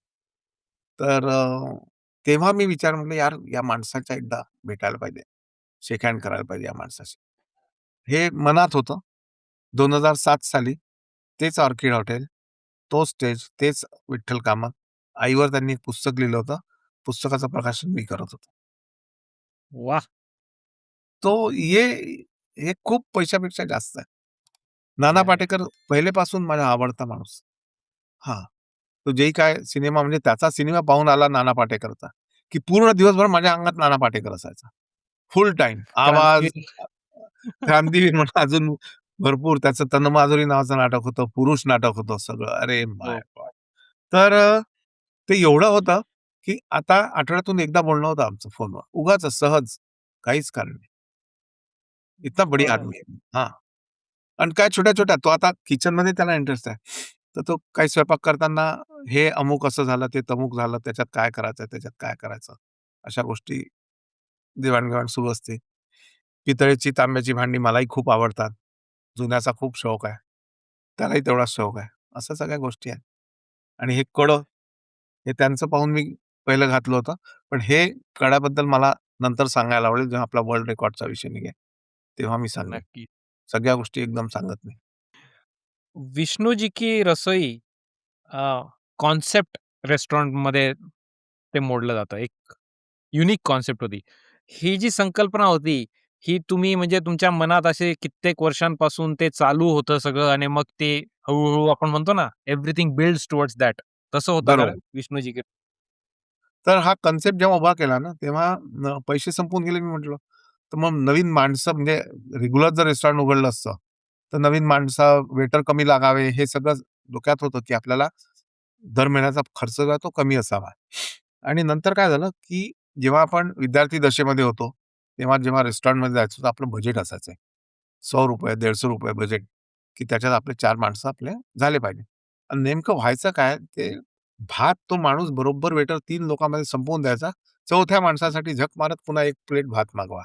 तर तेव्हा मी विचार म्हटलं, "यार, या माणसाच्या एकदा भेटायला पाहिजे. शेक हँड करायला पाहिजे या माणसाशी." हे मनात होतं. 2007 साली तेच ऑर्किड हॉटेल, तोच स्टेज, तेच विठ्ठल कामत. आईवर त्यांनी एक पुस्तक लिहिलं होतं. पुस्तकाचं प्रकाशन मी करत होतो. वाह! तो हे खूप पैशापेक्षा जास्त आहे. नाना नाही, नाही. पाटेकर पहिलेपासून माझा आवडता माणूस. हां. तो जेही काय सिनेमा म्हणजे त्याचा सिनेमा पाहून आला नाना पाटेकरचा, की पूर्ण दिवसभर माझ्या अंगात नाना पाटेकर असायचा. फुल टाईम. आवाज, क्रांतीवीर. क्रांतीवीर म्हणा अजून भरपूर त्याचं तनमाधुरी नावाचं नाटक होतं, पुरुष नाटक होतं सगळं. अरे माय हो. गॉड! तर ते एवढं होतं, की आता आठवड्यातून एकदा बोलणं होतं आमचं फोनवर. उगाचच सहज, काहीच कारण नाही. इतना बढिया बरं. आदमी है. हां. आणि काय छोट्या-छोट्या तो आता किचनमध्ये त्याला इंटरेस्ट आहे. तर तो काही स्वयंपाक करताना हे अमुक असं झालं, ते तमुक झालं, त्याच्यात काय करायचं, त्याच्यात काय करायचं, अशा गोष्टी देवाण सुरू असते. पितळेची, तांब्याची भांडी मलाही खूप आवडतात. जुन्याचा खूप शौक आहे. त्यालाही तेवढाच शौक आहे. अशा सगळ्या गोष्टी आहेत. आणि हे कड़ं, हे त्यांचं पाहून मी पहिलं घातलं होतं. पण हे कड्याबद्दल मला नंतर सांगायला आवडेल, जेव्हा आपला वर्ल्ड रेकॉर्डचा विषय निघेल, तेव्हा मी सांगेन. नक्की. सगळ्या गोष्टी एकदम सांगत नाही. विष्णू जी की रसोई कॉन्सेप्ट रेस्टॉरंटमध्ये ते मोडलं जातं. एक युनिक कॉन्सेप्ट होती. ही जी संकल्पना होती, ही तुम्ही म्हणजे तुमच्या मनात असे कित्येक वर्षांपासून ते चालू होतं सगळं आणि मग ते हळू आपण म्हणतो ना, एव्हरीथिंग बिल्ड्स टुवर्ड्स दॅट तसं होतं का बरोबर. विष्णूजी की? तर हा कन्सेप्ट जेव्हा उभा केला ना, तेव्हा पैसे संपून गेले मी म्हटलं. तर मग नवीन माणसं म्हणजे रेग्युलर जर रेस्टॉरंट उघडलं असतं, तर नवीन माणसं, वेटर कमी लागावे, हे सगळं डोक्यात होतं, की आपल्याला दर महिन्याचा खर्च जो आहे तो कमी असावा. आणि नंतर काय झालं, की जेव्हा आपण विद्यार्थी दशेमध्ये होतो, तेव्हा जेव्हा रेस्टॉरंटमध्ये जायचो, तर आपलं बजेट असायचं. ₹100 ₹150 बजेट, की त्याच्यात आपले 4 माणसं आपले झाले पाहिजे. आणि नेमकं व्हायचं काय, ते भात तो माणूस बरोबर वेटर 3 लोकांमध्ये संपवून द्यायचा. चौथ्या माणसासाठी झक मारत पुन्हा 1 प्लेट भात मागवा.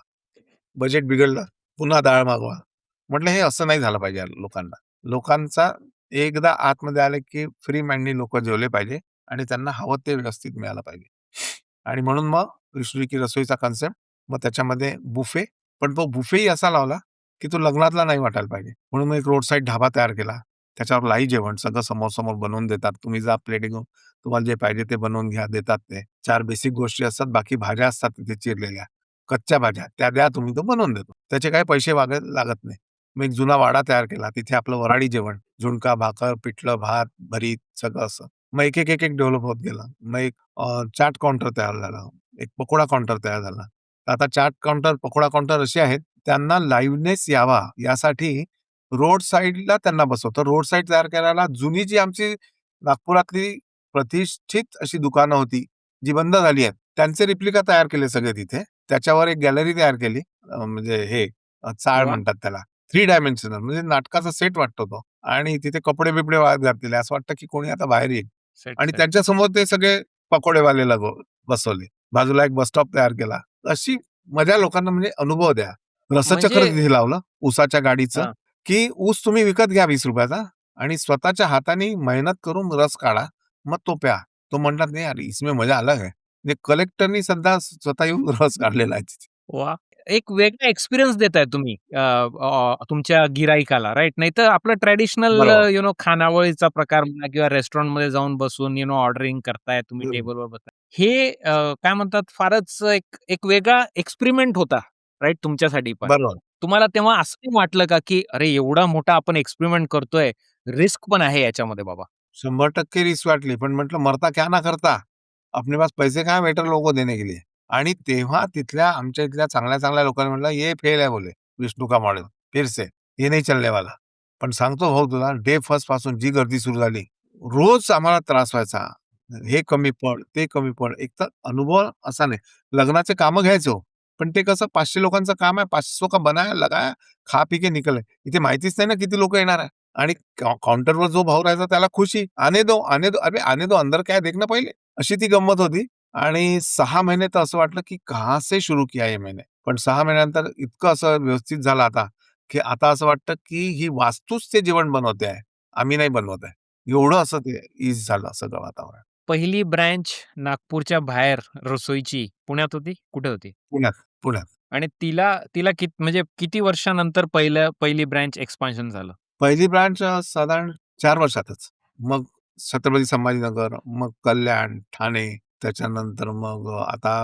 बजेट बिघडलं, पुन्हा डाळ मागवा. म्हटलं हे असं नाही झालं पाहिजे लोकांना. लोकांचा एकदा आतमध्ये आले, की फ्री माइंडनी लोकं जेवले पाहिजे आणि त्यांना हवं ते व्यवस्थित मिळालं पाहिजे. आणि म्हणून मग विष्णू की रसोईचा कन्सेप्ट, मग त्याच्यामध्ये बुफे, पण तो बुफेही असा लावला, की तो लग्नातला नाही वाटायला पाहिजे. म्हणून मग एक रोड साइड ढाबा तयार केला. त्याच्यावर लाईव्ह जेवण सगळं समोर-समोर बनवून देतात. तुम्ही जा प्लेट घेऊन, तुम्हाला जे पाहिजे ते बनवून घ्या, देतात ते. 4 बेसिक गोष्टी असतात, बाकी भाज्या असतात तिथे चिरलेल्या. कच्च्या भाज्या, त्या द्या तुम्ही, तो बनवून देतो. त्याचे काही पैसे लागत नाही. मग एक जुना वाडा तयार केला. तिथे आपलं वऱ्हाडी जेवण, झुणका, भाकर, पिठलं, भात, भरीत सगळं असं. मग एक डेव्हलप होत गेलं. मग एक चाट काउंटर तयार झाला. एक पकोडा काउंटर तयार झाला. आता चाट काउंटर, पकोडा काउंटर असे आहेत, त्यांना लाईव्हनेस यावा यासाठी रोड साइडला त्यांना बसवतो. रोड साइड तयार करायला जुनी जी आमची नागपुरातली प्रतिष्ठित अशी दुकानं होती, जी बंद झाली आहेत. त्यांचे रिप्लिका तयार केले सगळे तिथे. त्याच्यावर एक गॅलरी तयार केली. म्हणजे हे चाळ वाह! म्हणतात त्याला. 3 डायमेन्शनल म्हणजे नाटकाचा सेट वाटतो तो. आणि तिथे कपडे-बिपडे वाळत घातलेले. असं वाटतं की कोणी आता बाहेर येईल. सेट, आणि सेट. त्यांच्यासमोर ते सगळे पकोडेवाले बसवले. बाजूला एक बस स्टॉप तयार केला. अशी मजा लोकांना म्हणजे अनुभव द्या. रसचक्र म्हणजे तिथे लावलं ऊसाच्या गाडीचं, हां. की ऊस तुम्ही विकत घ्या ₹20 चा आणि स्वतःच्या हाताने मेहनत करून रस काढा. मग तो प्या. तो म्हणतात, "नाही यार, इसमें मजा अलग है." म्हणजे कलेक्टरनी सुद्धा स्वतः येऊन रस काढलेला आहे तिथे. वाह! एक वेगळा एक्सपिरियन्स देताय तुम्ही तुमच्या गिराईकाला राइट. नाहीतर आपलं ट्रेडिशनल बरोबर. खानावळीचा प्रकार म्हणा किंवा रेस्टॉरंटमध्ये जाऊन बसून ऑर्डरिंग करताय तुम्ही हं. टेबलवर बसताय. हे काय म्हणतात फारच एक एक वेगळा एक्सपेरिमेंट होता राइट तुमच्यासाठी पण. बरोबर. तुम्हाला तेव्हा असं नाही वाटलं का, की अरे एवढा मोठा आपण एक्सपेरिमेंट करतोय, रिस्क पण आहे याच्यामध्ये बाबा? 100% रिस्क वाटली. पण म्हटलं मरता क्या ना करता. अपने पास पैसे कहाँ है वेटर लोगों को देने के लिए. आणि तेव्हा तिथल्या आमच्या इथल्या चांगल्या-चांगल्या लोकांनी म्हटलं, "ये फेल है बोले, विष्णू का मॉडेल, फिर से, ये नहीं चलने वाला." पण सांगतो भाऊ तुला डे फर्स्ट पासून जी गर्दी सुरू झाली, रोज आम्हाला त्रास व्हायचा. हे कमी पड, ते कमी पड. एक तर अनुभव असा नाही. लग्नाचे कामं घ्यायचो. पण ते कसं 500 लोकांचं काम आहे. 500 का बनाया, लगाया, खा पी के निकले. इथे माहितीच नाही ना किती लोकं येणार आहे. आणि काउंटरवर जो भाऊ राहायचा त्याला खुशी. "आने दो, आने दो." अरे आने दो, अंदर क्या है देखना पहिले. अशी ती गंमत होती. आणि 6 महिने तर असं वाटलं, की कहाँ से शुरू किया ये मैंने. पण 6 महिन्यानंतर इतकं असं व्यवस्थित झालं आता, की आता असं वाटतं, की ही वास्तूच ते जेवण बनवते आहे. आम्ही नाही बनवत आहे. एवढं असं ते ईज झालं सगळं वातावरण. पहिली ब्रँच नागपूरच्या बाहेर रसोईची पुण्यात होती? कुठे होती? पुण्यात, पुण्यात. आणि तिला तिला म्हणजे किती वर्षानंतर पहिली ब्रँच एक्सपान्शन झालं? पहिली ब्रांच साधारण 4 वर्षातच. मग छत्रपती संभाजीनगर, मग कल्याण, ठाणे, त्याच्यानंतर मग आता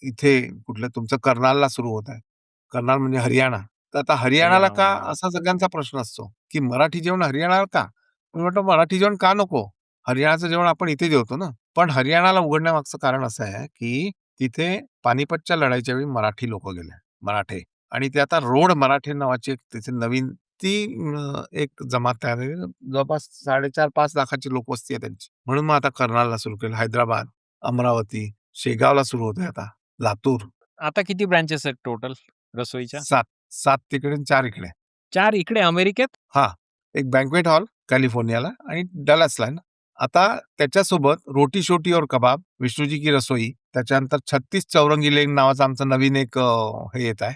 इथे कुठलं तुमचं कर्नालला सुरू होत आहे. कर्नाल म्हणजे हरियाणा. तर आता हरियाणाला का हरियाणामध्ये. असा सगळ्यांचा प्रश्न असतो, की मराठी जेवण हरियाणाला का? मी म्हटलं मराठी जेवण का नको? हरियाणाचं जेवण आपण इथे जेवतो ना. पण हरियाणाला उघडण्यामागचं कारण असं आहे, की तिथे पानिपतच्या लढाईच्या वेळी मराठी लोकं गेले, मराठे. आणि ते आता रोड मराठे नावाची एक तिथे नवीन ती एक जमात तयार झाली. जवळपास 4.5-5 लाखाची लोकवस्ती आहे त्यांची. म्हणून मग आता कर्नालला सुरू केलं. हैदराबाद, अमरावती, शेगावला सुरू होतंय आता, लातूर. आता किती ब्रांचेस आहेत टोटल रसोईच्या? 7 तिकडे आणि 4 इकडे. 4 इकडे अमेरिकेत? हां, एक बँक्वेट हॉल कॅलिफोर्नियाला आणि डलासला आहे ना. आता त्याच्यासोबत रोटी शोटी और कबाब, विष्णूजी की रसोई, त्याच्यानंतर 36 चौरंगी लेन नावाचं आमचं नवीन एक हे येत आहे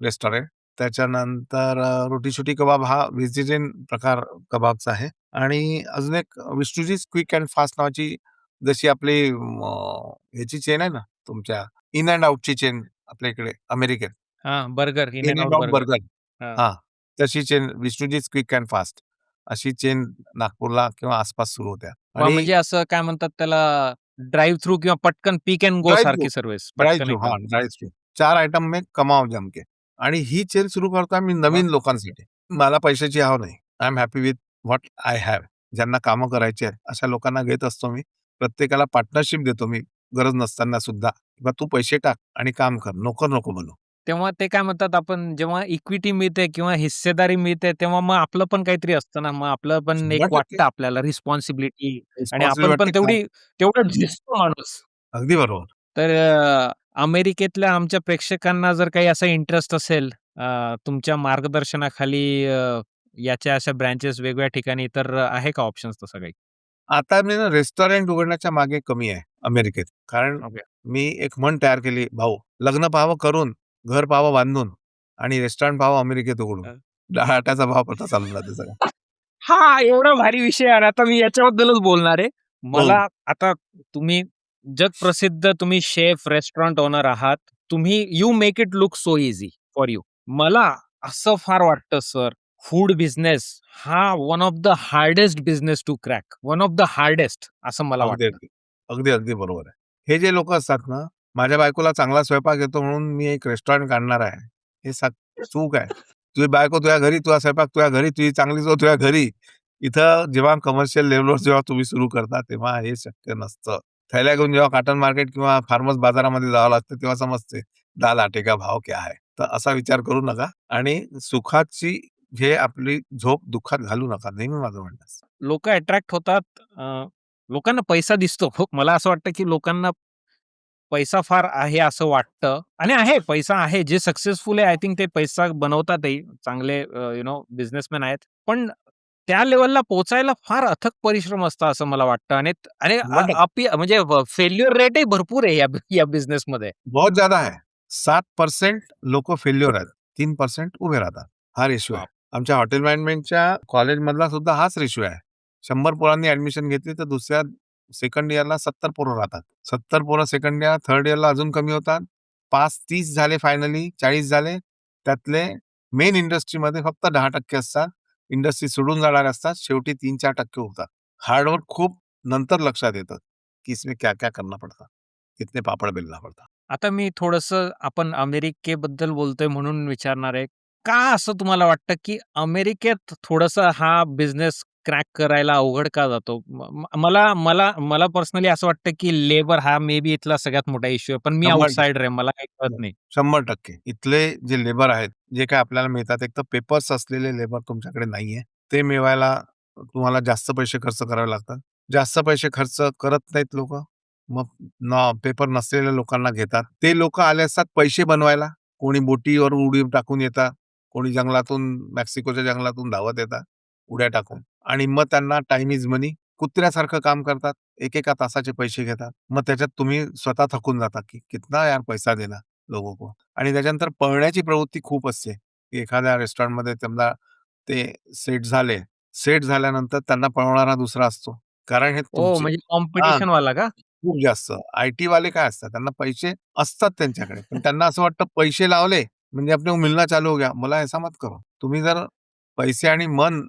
रेस्टॉरंट. त्याच्यानंतर रोटी शोटी कबाब हा व्हेजिटेरियन प्रकार कबाबचा आहे आणि अजून एक विष्णूजीज क्विक अँड फास्ट नावाची जशी आपली ह्याची चेन आहे ना तुमच्या इन अँड आउटची चेन आपल्या इकडे अमेरिकेत. हां, burger, in in and and out out burger. Burger. हां. हां, तशी चेन विष्णूजीज क्विक अँड फास्ट अशी चेन नागपूरला किंवा आसपास सुरू होत्या वाह! आणि म्हणजे असं काय म्हणतात त्याला ड्राईव्ह थ्रू किंवा पटकन पिक अँड गो ड्राइव थ्रू, सारखी सर्व्हिस. ड्राइव पटकन थ्रू एकदम. हां, ड्राइव थ्रू. 4 आयटम में कमाओ जम के आणि ही चेन सुरू करतोय मी वाह! नवीन लोकांसाठी. मला पैशाची हाव नाही. I am happy with what I have. ज्यांना कामं करायची आहेत, अशा लोकांना घेत असतो मी. प्रत्येकाला पार्टनरशिप देतो मी, गरज नसताना सुद्धा. किंवा तू पैसे टाक आणि काम कर. नोकर नको बनू. तेव्हा ते काय म्हणतात आपण जेव्हा इक्विटी मिळते किंवा हिस्सेदारी मिळते, तेव्हा मग आपलं पण काहीतरी असतं ना, मग आपलं पण एक 100% वाटतं आपल्याला रिस्पॉन्सिबिलिटी आणि रिस्पॉन्सिबिलिटी आपण पण वाटते काम. तेवढं झिजतो माणूस. अगदी बरोबर. तर अमेरिकेतल्या आमच्या प्रेक्षकांना जर काही असा इंटरेस्ट असेल तुमच्या मार्गदर्शनाखाली याच्या अशा ब्रांचेस वेगवेगळ्या ठिकाणी तर आहे का ऑप्शन्स तसं काही? आता मी ना रेस्टॉरंट उघडण्याच्या मागे कमी आहे अमेरिकेत. कारण ओके. मी एक म्हण तयार केली, भाऊ, लग्न पाहावं करून, घर पाहावं बांधून आणि रेस्टॉरंट पाहावं अमेरिकेत उघडून. डाळ-भाताचा भाव पता चालून जाते सगळा. हां, एवढा भारी विषय आहे. आता मी याच्याबद्दलच बोलणार आहे. हो. मला आता तुम्ही जगप्रसिद्ध तुम्ही शेफ, रेस्टॉरंट ओनर आहात. तुम्ही you make it look so easy for you. मला असं फार वाटतं सर, फूड बिझनेस हा one of the hardest business to crack. One of the hardest असं मला अगदी, वाटतं. अगदी. अगदी, अगदी बरोबर आहे. हे जे लोकं असतात ना, माझ्या बायकोला चांगला स्वयंपाक येतो म्हणून मी एक रेस्टॉरंट काढणार आहे. हे चूक आहे. तुझी बायको तुझ्या घरी, तुझा स्वयंपाक तुझ्या घरी, तुझी चांगली चव तुझ्या घरी. इथं जेव्हा कमर्शियल लेव्हलवर जेव्हा तुम्ही सुरू करता, तेव्हा हे शक्य नसतं. थैल्या घेऊन जेव्हा कॉटन मार्केट किंवा फार्मर्स बाजारामध्ये जावं लागतं, तेव्हा समजते दाल आटे का भाव क्या है. तर असा विचार करू नका आणि सुखाची हे आपली झोप दुःखात घालू नका. नेहमी माझं म्हणणं असतं. लोकं अट्रॅक्ट होतात. लोकांना पैसा दिसतो. हो, मला असं वाटतं, की लोकांना पैसा फार आहे असं वाटतं आणि आहे पैसा आहे. जे सक्सेसफुल आहे आय थिंक ते पैसा बनवतातही. चांगले बिझनेसमॅन आहेत. पण त्या लेव्हलला पोहोचायला फार अथक परिश्रम असतात असं मला वाटतं आणि आणि म्हणजे फेल्युअर रेटही भरपूर आहे या बिझनेसमध्ये. बहुत ज़्यादा है. 7% लोकं फेल्युअर आहेत. 3% उभे राहतात. हा रेशिओ आहे. बाप! आमच्या हॉटेल मॅनेजमेंटच्या कॉलेजमधला सुद्धा हाच रेशिओ आहे. 100 पोरांनी ॲडमिशन घेतली तर दुसऱ्या सेकंड इयरला 70 पोरं राहतात. 70 पोरं सेकंड इयर, थर्ड इयरला अजून कमी होतात. 5-30 झाले फायनली, 40 झाले. त्यातले मेन इंडस्ट्रीमध्ये फक्त 10% असतात. इंडस्ट्री सोडून जाणारे असतात. शेवटी 3-4% उरतात. हार्डवर्क खूप नंतर लक्षात येतं, की इसमें क्या-क्या करना पड़ता. कितने पापड़ बेलना पड़ता. आता मी थोडंसं आपण अमेरिकेबद्दल बोलतोय म्हणून विचारणार आहे. का असं तुम्हाला वाटतं, की अमेरिकेत थोडंसं हा बिझनेस क्रॅक करायला अवघड का जातो? मला मला मला पर्सनली असं वाटतं, की लेबर हा मे बी इथला सगळ्यात मोठा इश्यू आहे. पण मी 100% आउटसाइडर आहे. मला काही कळत हो, नाही. 100% इथले जे लेबर आहेत, जे काही आपल्याला मिळतात, एक तर पेपर्स असलेले लेबर तुमच्याकडे नाहीये. ते मिळवायला तुम्हाला जास्त पैसे खर्च करावे लागतात. जास्त पैसे खर्च करत नाहीत लोकं. मग पेपर नसलेल्या लोकांना घेतात. ते लोकं आले असतात पैसे बनवायला. कोणी बोटीवर उडी टाकून येतात. कोणी जंगलातून मेक्सिकोच्या जंगलातून धावत येतात, उड्या टाकून आणि मग त्यांना टाईम इज मनी. कुत्र्यासारखं काम करतात. एकेका तासाचे पैसे घेतात. मग त्याच्यात तुम्ही स्वतः थकून जाता, की कितना यार पैसा देना लोगों को आणि त्याच्यानंतर पळण्याची प्रवृत्ती खूप असते. की एखाद्या रेस्टॉरंटमध्ये समजा ते सेट झाले. सेट झाल्यानंतर त्यांना पळवणारा दुसरा असतो. कारण हे ओह! तुमचे म्हणजे हां, कॉम्पिटिशन वाला का? खूप जास्त. आय-टी वाले काय असतात, त्यांना पैसे असतात त्यांच्याकडे, पण त्यांना असं वाटतं पैसे लावले म्हणजे अपने को मिलना चालू हो गया. मला ऐसा मत करो. तुम्ही जर पैसे आणि मन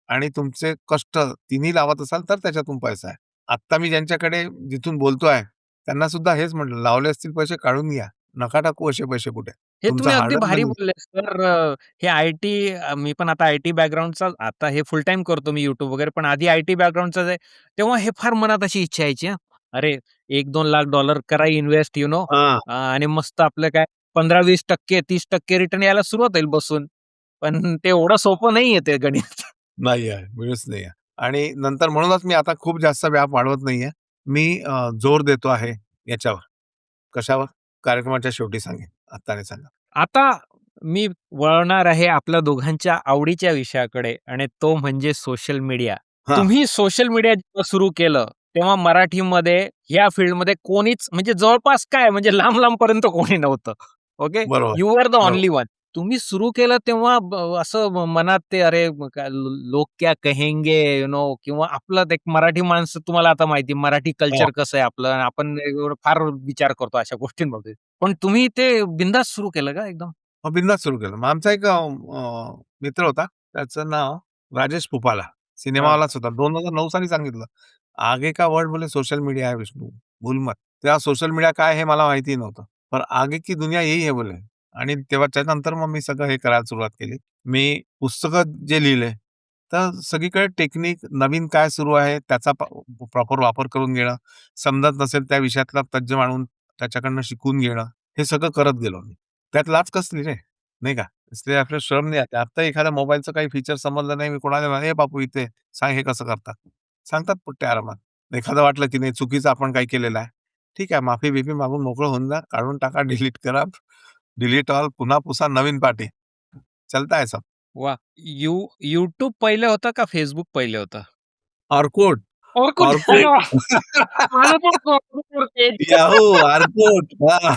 आणि तुमचे कष्ट तिन्ही लावत असाल तर त्याच्यातून पैसा आहे. आत्ता मी ज्यांच्याकडे जिथून बोलतोय, त्यांना सुद्धा हेच म्हटलं, "लावले असतील पैसे काढून घ्या. नका टाकू असे पैसे कुठे. हे तुमचं तुम्ही हार्ड अगदी अर्न भारी मनी." बोलले सर. हे आय-टी मी पण आता आय-टी बॅकग्राऊंडचा आता हे फुल टाईम करतो मी YouTube वगैरे. पण आधी आय-टी बॅकग्राऊंडचाच आहे. तेव्हा हे फार मनात अशी इच्छा यायची हां. अरे $1-2 लाख करा इन्व्हेस्ट हां. आणि मस्त आपलं काय 15-20% 30% रिटर्न यायला सुरुवात होईल बसून. पण ते एवढं सोपं नाहीये ते गणित. नाही आहे, वेळच नाही आहे. आणि नंतर म्हणूनच मी आता खूप जास्त व्याप वाढवत नाहीये. मी जोर देतो आहे याच्यावर. कशावर? कार्यक्रमाच्या शेवटी सांगेन. आत्ता नाही सांगत. आता मी वळणार आहे आपल्या दोघांच्या आवडीच्या विषयाकडे आणि तो म्हणजे सोशल मीडिया. हां, तुम्ही सोशल मीडिया जेव्हा सुरू केलं, तेव्हा मराठीमध्ये या फील्डमध्ये कोणीच म्हणजे जवळपास काय म्हणजे लांब-लांबपर्यंत कोणी नव्हतं. ओके. बरोबर, यू आर द बरोबर. Only one. तुम्ही सुरू केलं तेव्हा असं मनात ते अरे काय लोग क्या कहेंगे किंवा आपलं एक मराठी माणसं तुम्हाला आता माहिती मराठी हां, कल्चर कसं आहे आपलं आणि आपण एवढं फार विचार करतो अशा गोष्टींबाबतीत. पण तुम्ही ते बिनधास्त सुरू केलं का एकदम? मग बिझनेस सुरू केला. मग आमचा एक मित्र होता. त्याचं नाव राजेश पुपाला. हां. सिनेमावालाच होता. 2009 साली सांगितलं. आगे का वर्ड बोले सोशल मीडिया है विष्णू, भूल मत. तेव्हा सोशल मीडिया काय हे मला माहिती नव्हतं. पर आगे की दुनिया यही है बोले. आणि तेव्हा त्यानंतर मग मी सगळं हे करायला सुरुवात केली. मी पुस्तकं जे लिहिले, तर सगळीकडे टेक्निक नवीन काय सुरू आहे त्याचा प्रॉपर वापर करून घेणं. समजत नसेल त्या विषयातला तज्ञ माणूस त्याच्याकडनं शिकून घेणं, हे सगळं करत गेलो मी. त्यात लाज कसली रे, नाही का? इसलिए आपले श्रम नाही आते. आता एखाद्या मोबाईलचं काही फीचर समजलं नाही, मी कोणाला म्हणा, "ए बापू इथे सांग हे कसं करतात?" सांगतात पुट्टे आरामात. एखादं वाटलं की नाही चुकीचं आपण काही केलेलं आहे. ठीक आहे, माफी-बिफी मागून मोकळं होऊन जा. काढून टाका, डिलीट करा. डिलीट ऑल, पुन्हा पुसा, नवीन पाटी. चलता है सब. वाह! YouTube पहिलं होतं का Facebook पहिलं होतं? Orkut, Orkut. ऑर्कुट. माझं पण Orkut तेच. Yahoo, Orkut. हां,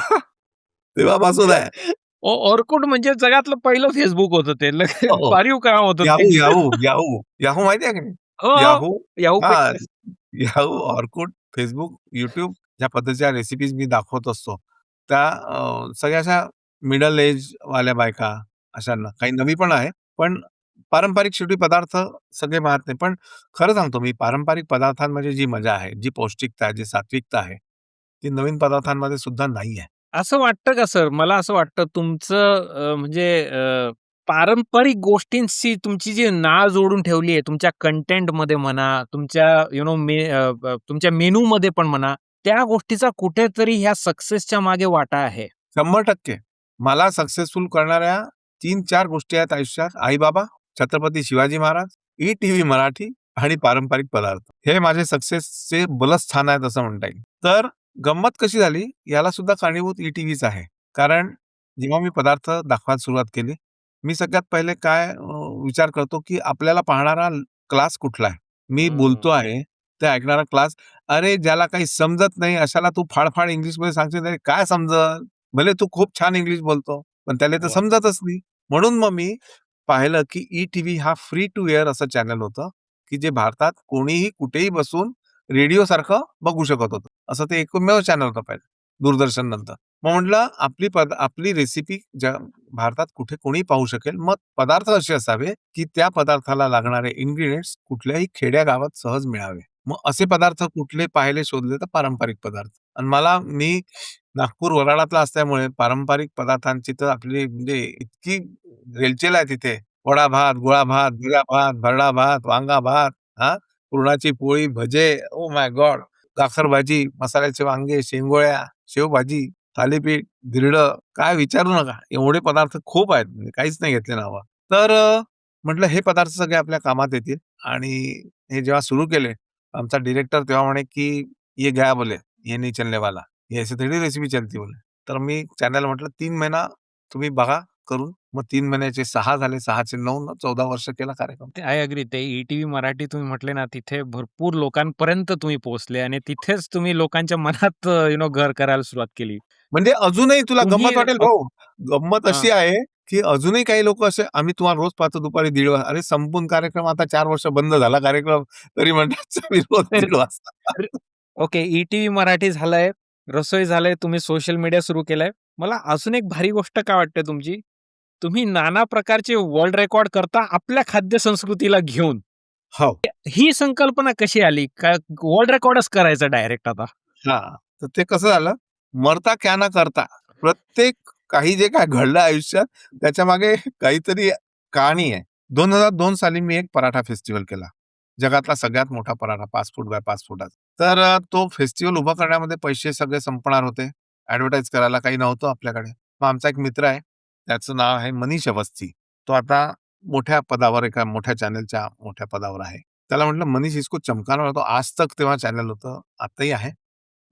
तेव्हापासून आहे. Orkut म्हणजे जगातलं पहिलं Facebook होतं ते. हो, हो. भारी काम होतं ते. Yahoo, Yahoo, Yahoo. याहू माहिती आहे की नाही? हो, हो. याहू हां, Yahooपेक्षा याहू, ऑर्कुट, Facebook, YouTube ज्या पद्धतीच्या रेसिपीज मी दाखवत असतो, त्या सगळ्या अशा मिडल एज वाल्या बायका अशांना, काही नवी पण आहे, पण पारंपरिक शेवटी पदार्थ सगळे माहीत नाही. पण खरं सांगतो मी पारंपरिक पदार्थांमध्ये जी मजा आहे, जी पौष्टिकता आहे, जी सात्विकता आहे, ती नवीन पदार्थांमध्ये सुद्धा नाही आहे. असं वाटतं का सर? मला असं वाटतं तुमचं म्हणजे पारंपरिक गोष्टींशी तुमची जी नाळ जोडून ठेवली आहे, तुमच्या कंटेंटमध्ये म्हणा, तुमच्या तुमच्या मेनूमध्ये पण म्हणा, त्या गोष्टीचा कुठेतरी ह्या सक्सेसच्या मागे वाटा आहे. 100% मला सक्सेसफुल करणाऱ्या 3-4 गोष्टी आहेत आयुष्यात. आई-बाबा, छत्रपती शिवाजी महाराज, ई-टीव्ही मराठी आणि पारंपरिक पदार्थ. हे माझे सक्सेसचे बलस्थान आहेत असं म्हणता येईल. तर गंमत कशी झाली, याला सुद्धा कारणीभूत ई-टीव्हीच आहे. कारण जेव्हा मी पदार्थ दाखवायला सुरुवात केली, मी सगळ्यात पहिले काय विचार करतो, की आपल्याला पाहणारा क्लास कुठला आहे? मी बोलतो हं. आहे, ते ऐकणारा क्लास, अरे ज्याला काही समजत नाही अशाला तू फाड-फाड इंग्लिशमध्ये सांगशील, तरी काय समजल? भले तू खूप छान इंग्लिश बोलतो, पण त्याला तर वाह! समजतच नाही. म्हणून मग मी पाहिलं, की ई-टीव्ही हा फ्री टू एअर असं चॅनल होतं, की जे भारतात कोणीही कुठेही बसून रेडिओसारखं बघू शकत होतं. असं ते एकमेव चॅनल होतं पहिलं, दूरदर्शन नंतर. मग म्हटलं आपली रेसिपी भारतात कुठे कोणीही पाहू शकेल. मग पदार्थ असे असावे, की त्या पदार्थाला लागणारे इन्ग्रीडियंट्स कुठल्याही खेड्या-गावात सहज मिळावे. मग असे पदार्थ कुठले पाहिले शोधले तर पारंपरिक पदार्थ. आणि मी नागपूर वऱ्हाडातला असल्यामुळे पारंपरिक पदार्थांची तर आपली म्हणजे इतकी रेलचेल आहे तिथे. वडा भात, गोळा भात, जिरा भात, भरडा भात, वांगा भात, हां, पुरणाची पोळी, भजे, ओह माय गॉड! गाजर भाजी, मसाल्याचे वांगे, शेंगोळ्या, शेवभाजी, थालीपीठ, धिरडं, काय विचारू नका. एवढे पदार्थ खूप आहेत. म्हणजे काहीच नाही घेतले नावं. तर म्हटलं हे पदार्थ सगळे आपल्या कामात येतील आणि हे जेव्हा सुरू केले, आमचा डिरेक्टर तेव्हा म्हणे, की "ये गया बोले, ये नहीं चलने वाला. ये ऐसे थोडी रेसिपी चलती" बोले. तर मी चॅनल म्हटलं 3 महिना तुम्ही बघा करून. मग 3 महिन्याचे 6 झाले, 6चे 9 न 14 वर्ष केला कार्यक्रम. ते आय एग्री. ते ई-टीव्ही मराठी तुम्ही म्हटले ना, तिथे भरपूर लोकांपर्यंत तुम्ही पोहोचले आणि तिथेच तुम्ही लोकांच्या मनात घर करायला सुरुवात केली. म्हणजे अजूनही तुला तुम्ही गंमत वाटेल भाऊ. गंमत हां. अशी आहे, की अजूनही काही लोकं असे आम्ही तुम्हाला रोज पाहतो दुपारी 1:30 वाजता. अरे संपून कार्यक्रम आता 4 वर्ष बंद झाला कार्यक्रम, तरी म्हणतात आम्ही रोज तर 1:30 वाजता. तर ओके, ई-टीव्ही मराठी झालंय, रसोई झालंय, तुम्ही सोशल मीडिया सुरू केलंय. मला अजून एक भारी गोष्ट काय वाटते तुमची, तुम्ही नाना प्रकारचे वर्ल्ड रेकॉर्ड करता आपल्या खाद्य संस्कृतीला घेऊन. हो. ही संकल्पना कशी आली? का वर्ल्ड रेकॉर्डच करायचं डायरेक्ट आता? हां. तर ते कसं झालं, मरता क्या ना करता. प्रत्येक काही जे काय घडलं आयुष्यात त्याच्यामागे काहीतरी कहाणी आहे. 2002 साली मी एक पराठा फेस्टिव्हल केला. जगातला सगळ्यात मोठा पराठा 5 फूट बाय 5 फुटाचा. तर तो फेस्टिव्हल उभा करण्यामध्ये पैसे सगळे संपणार होते. ॲडव्हर्टाइज करायला काही नव्हतं आपल्याकडे. मग आमचा एक मित्र आहे, त्याचं नाव आहे मनीष अवस्थी. तो आता मोठ्या पदावर एका मोठ्या चॅनलच्या मोठ्या पदावर आहे. त्याला म्हटलं, "मनीष इसको चमकाना है." तो आज तक तेव्हा चॅनल होतं, आताही आहे.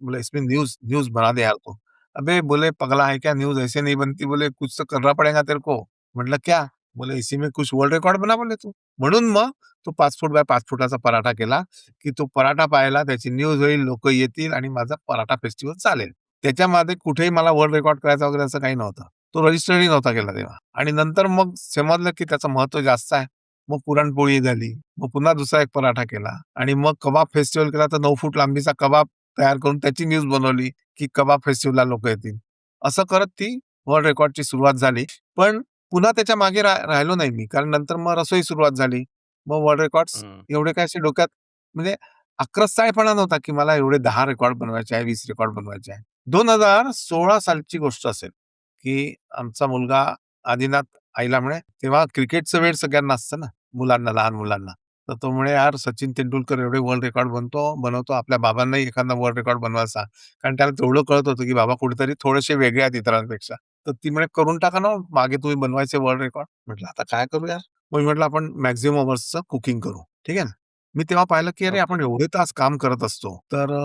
बोले इसमें न्यूज़ न्यूज़ बना दे यार तू। अबे बोले पगला है क्या न्यूज़ ऐसे नहीं बनती बोले कुछ तो करना पड़ेगा तेरे को। म्हटलं क्या? बोले इसी में कुछ वर्ल्ड रेकॉर्ड बना बोले तू। म्हणून मग तो 5 फूट बाय 5 फुटाचा पराठा केला, की तो पराठा पाहायला त्याची न्यूज होईल, लोकं येतील आणि माझा पराठा फेस्टिव्हल चालेल. त्याच्यामध्ये कुठेही मला वर्ल्ड रेकॉर्ड करायचा वगैरे असं काही नव्हतं. तो रजिस्टरही नव्हता केला तेव्हा आणि नंतर मग समजलं, की त्याचं महत्त्व जास्त आहे. मग पुरणपोळी झाली. मग पुन्हा दुसरा एक पराठा केला आणि मग कबाब फेस्टिव्हल केला तर 9 फूट लांबीचा कबाब तयार करून त्याची न्यूज बनवली, की कबाब फेस्टिव्हलला लोकं येतील. असं करत ती वर्ल्ड रेकॉर्डची सुरुवात झाली. पण पुन्हा त्याच्या मागे राहिलो नाही मी. कारण नंतर मग रसोई सुरुवात झाली. मग वर्ल्ड रेकॉर्ड्स हं. एवढे काय असे डोक्यात म्हणजे आक्रस्ताळपणा नव्हता, की मला एवढे 10 रेकॉर्ड बनवायचे आहे, 20 रेकॉर्ड बनवायचे आहे. 2016 सालची गोष्ट असेल, की आमचा मुलगा आदिनाथ आईला म्हणे, तेव्हा क्रिकेटचं वेड सगळ्यांना असतं ना, मुलांना, लहान मुलांना. तर तो म्हणे, "यार सचिन तेंडुलकर एवढे वर्ल्ड रेकॉर्ड बनवतो. आपल्या बाबांनाही एखादा वर्ल्ड रेकॉर्ड बनवायला सांग." कारण त्याला तेवढं कळत होतं, की बाबा कुठेतरी थोडेसे वेगळे आहेत इतरांपेक्षा. तर ती म्हणे, "करून टाका ना, मागे तुम्ही बनवायचे वर्ल्ड रेकॉर्ड." म्हटलं, "आता काय करू यार?" मग मी म्हटलं, "आपण मॅक्सिमम अवर्सचं कुकिंग करू." ठीक आहे ना. मी तेव्हा पाहिलं, की अरे ओके. आपण एवढे तास काम करत असतो, तर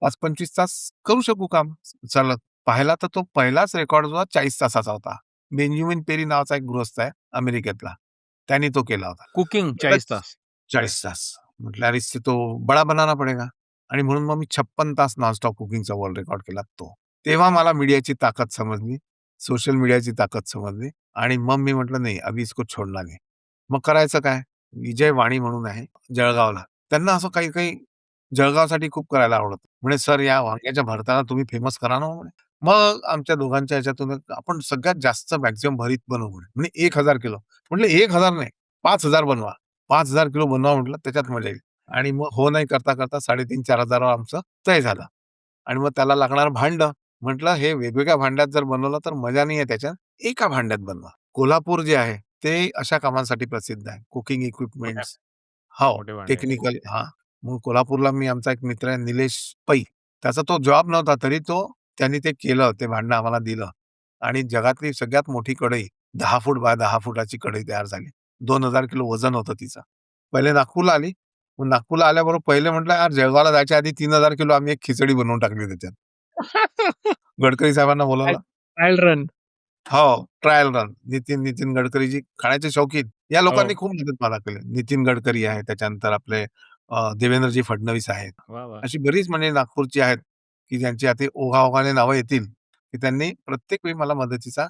5-25 तास करू शकू काम. चला पाहिला तर तो पहिलाच रेकॉर्ड जो 40 तासाचा होता. बेंजामिन पेरी नावाचा एक गृहस्थ आहे अमेरिकेतला. त्यांनी तो केला होता. कुकिंग म्हटलं 40 तास. 40 तास. म्हटलं अरे इससे तो बडा बनाना पडेगा आणि म्हणून मग मी 56 तास नॉनस्टॉप कुकिंगचा वर्ल्ड रेकॉर्ड केला तो. तेव्हा मला मीडियाची ताकद समजली, सोशल मीडियाची ताकद समजली आणि मग मी म्हटलं नाही अभी इसको छोडना नहीं. मग करायचं काय? विजय वाणी म्हणून आहे जळगावला. त्यांना असं काही-काही जळगावसाठी खूप करायला आवडतं. म्हणे, "सर या वांग्याच्या भरताला तुम्ही फेमस करा ना हो," म्हणे. मग आमच्या दोघांच्या ह्याच्यातून आपण सगळ्यात जास्त मॅक्सिमम भरीत बनवू म्हणे. म्हणे 1000 किलो. म्हटलं 1000 नाही 5000 बनवा. 5000 किलो बनवा म्हटलं त्याच्यात मजा येईल. आणि मग हो नाही करता 3,500-4,000 वर आमचं तय झालं. आणि मग त्याला लागणार भांडं. म्हटलं हे वेगवेगळ्या भांड्यात जर बनवलं तर मजा नाहीये त्याच्यात. एका भांड्यात बनवा. कोल्हापूर जे आहे ते अशा कामांसाठी प्रसिद्ध आहे. कुकिंग मोठ्या इक्विपमेंट्स हो, मोठे भांडे. Technical okay. हां. मग कोल्हापूरला मी आमचा एक मित्र आहे निलेश पै. त्याचा तो जॉब नव्हता तरी त्यांनी ते केलं. ते भांडं आम्हाला दिलं आणि जगातली सगळ्यात मोठी कढई 10 फूट बाय 10 फुटाची कढई तयार झाली. 2000 किलो वजन होतं तिचं. पहिले नागपूरला आली. मग नागपूरला आल्याबरोबर पहिले म्हटलं, "यार जळगावला जायच्या आधी 3000 किलो आम्ही एक खिचडी बनवून टाकली त्याच्यात." गडकरी साहेबांना बोलावलं. Trial run. हो, ट्रायल रन. नितीन गडकरीजी खाण्याचे शौकीन. या लोकांनी हो. खूप मदत मला केली. नितीन गडकरी आहे, त्याच्यानंतर आपले देवेंद्रजी फडणवीस आहेत. वाह! वाह! अशी बरीच म्हणजे नागपूरची आहेत, की ज्यांची आता ओघाओघाने नावं येतील, की त्यांनी प्रत्येक वेळी मला मदतीचा